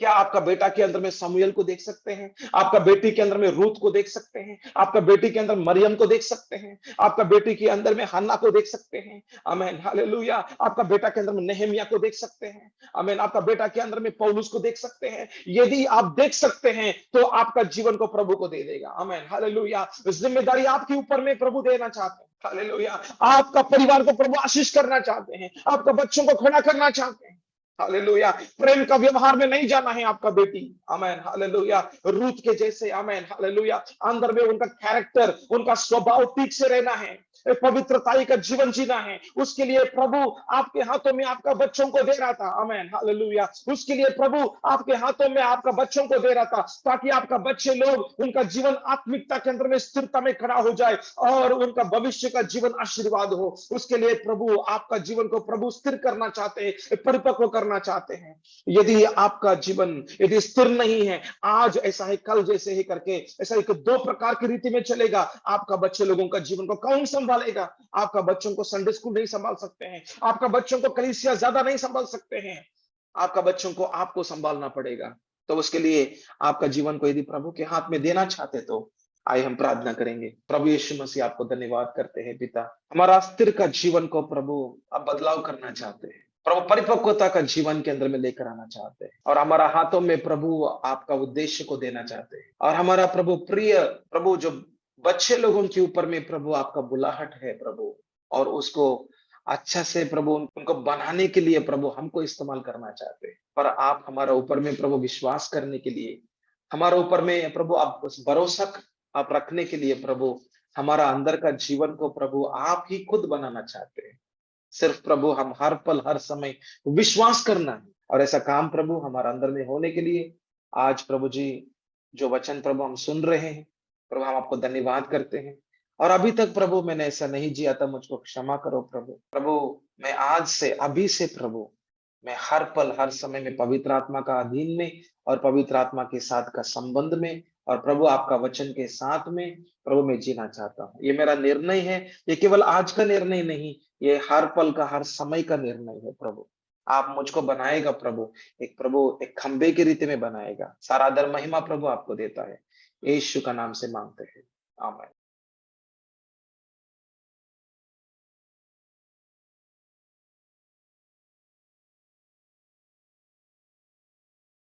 क्या आपका बेटा के अंदर में शमूएल को देख सकते हैं? आपका बेटी के अंदर में रूत को देख सकते हैं? आपका बेटी के अंदर मरियम को देख सकते हैं? आपका बेटी के अंदर में हन्ना को देख सकते हैं? आमीन, हालेलुया। आपका बेटा के अंदर में नेहमिया को देख सकते हैं? आमीन। आपका बेटा के अंदर में पौलुस को देख सकते हैं? यदि आप देख सकते हैं तो आपका जीवन को प्रभु को दे देगा। आमीन, हालेलुया। जिम्मेदारी आपके ऊपर में प्रभु देना चाहते हैं। हालेलुया। आपका परिवार को प्रभु आशीष करना चाहते हैं, आपका बच्चों को खड़ा करना चाहते हैं। हालेलुया। प्रेम का व्यवहार में नहीं जाना है आपका बेटी। आमेन, हालेलुया। रूथ के जैसे, आमेन, हालेलुया, अंदर में उनका कैरेक्टर, उनका स्वभाव ठीक से रहना है, पवित्रताई का जीवन जीना है। उसके लिए प्रभु आपके हाथों में आपका बच्चों को दे रहा था। आमेन, हालेलुया। उसके लिए प्रभु आपके हाथों में आपका बच्चों को दे रहा था, ताकि आपका बच्चे लोग, उनका जीवन आत्मिकता के अंदर में स्थिरता में खड़ा हो जाए और उनका भविष्य का जीवन आशीर्वाद हो। उसके लिए प्रभु आपका जीवन को प्रभु स्थिर करना चाहते हैं, परिपक्व करना चाहते हैं। यदि आपका जीवन यदि स्थिर नहीं है, आज ऐसा है कल जैसे ही करके, ऐसा एक दो प्रकार की रीति में चलेगा, आपका बच्चे लोगों का जीवन को कौन संभालेगा? आपका बच्चों को संडे स्कूल नहीं संभाल सकते हैं, आपका बच्चों को कलीसिया ज्यादा नहीं संभाल सकते हैं, आपका बच्चों को आपको संभालना पड़ेगा। तो उसके लिए आपका जीवन को यदि प्रभु के हाथ में देना चाहते, तो आइए हम प्रार्थना करेंगे। प्रभु यीशु मसीह, आपको धन्यवाद करते हैं पिता, हमारा स्थिर का जीवन को प्रभु आप बदलाव करना चाहते हैं, प्रभु परिपक्वता का जीवन के अंदर में लेकर आना चाहते हैं, और हमारा हाथों में प्रभु आपका उद्देश्य को देना चाहते हैं। और हमारा प्रभु प्रिय प्रभु जो बच्चे लोगों के ऊपर में प्रभु आपका बुलाहट है प्रभु, और उसको अच्छा से प्रभु उनको बनाने के लिए प्रभु हमको इस्तेमाल करना चाहते हैं। पर आप हमारा ऊपर में प्रभु विश्वास करने के लिए, हमारा ऊपर में प्रभु आप उस भरोसा आप रखने के लिए प्रभु, हमारा अंदर का जीवन को प्रभु आप ही खुद बनाना चाहते हैं। सिर्फ प्रभु हम हर पल हर समय विश्वास करना है, और ऐसा काम प्रभु हमारे अंदर में होने के लिए आज प्रभु जी जो वचन प्रभु हम सुन रहे हैं, प्रभु हम आपको धन्यवाद करते हैं। और अभी तक प्रभु मैंने ऐसा नहीं जिया था, मुझको क्षमा करो प्रभु। प्रभु मैं आज से अभी से प्रभु मैं हर पल हर समय में पवित्र आत्मा का अधीन में और पवित्र आत्मा के साथ का संबंध में और प्रभु आपका वचन के साथ में प्रभु मैं जीना चाहता हूँ। ये मेरा निर्णय है, ये केवल आज का निर्णय नहीं, ये हर पल का हर समय का निर्णय है प्रभु। आप मुझको बनाएगा प्रभु एक खंबे की रीति में बनाएगा। सारा आदर महिमा प्रभु आपको देता है, यीशु का नाम से मांगते हैं, आमीन।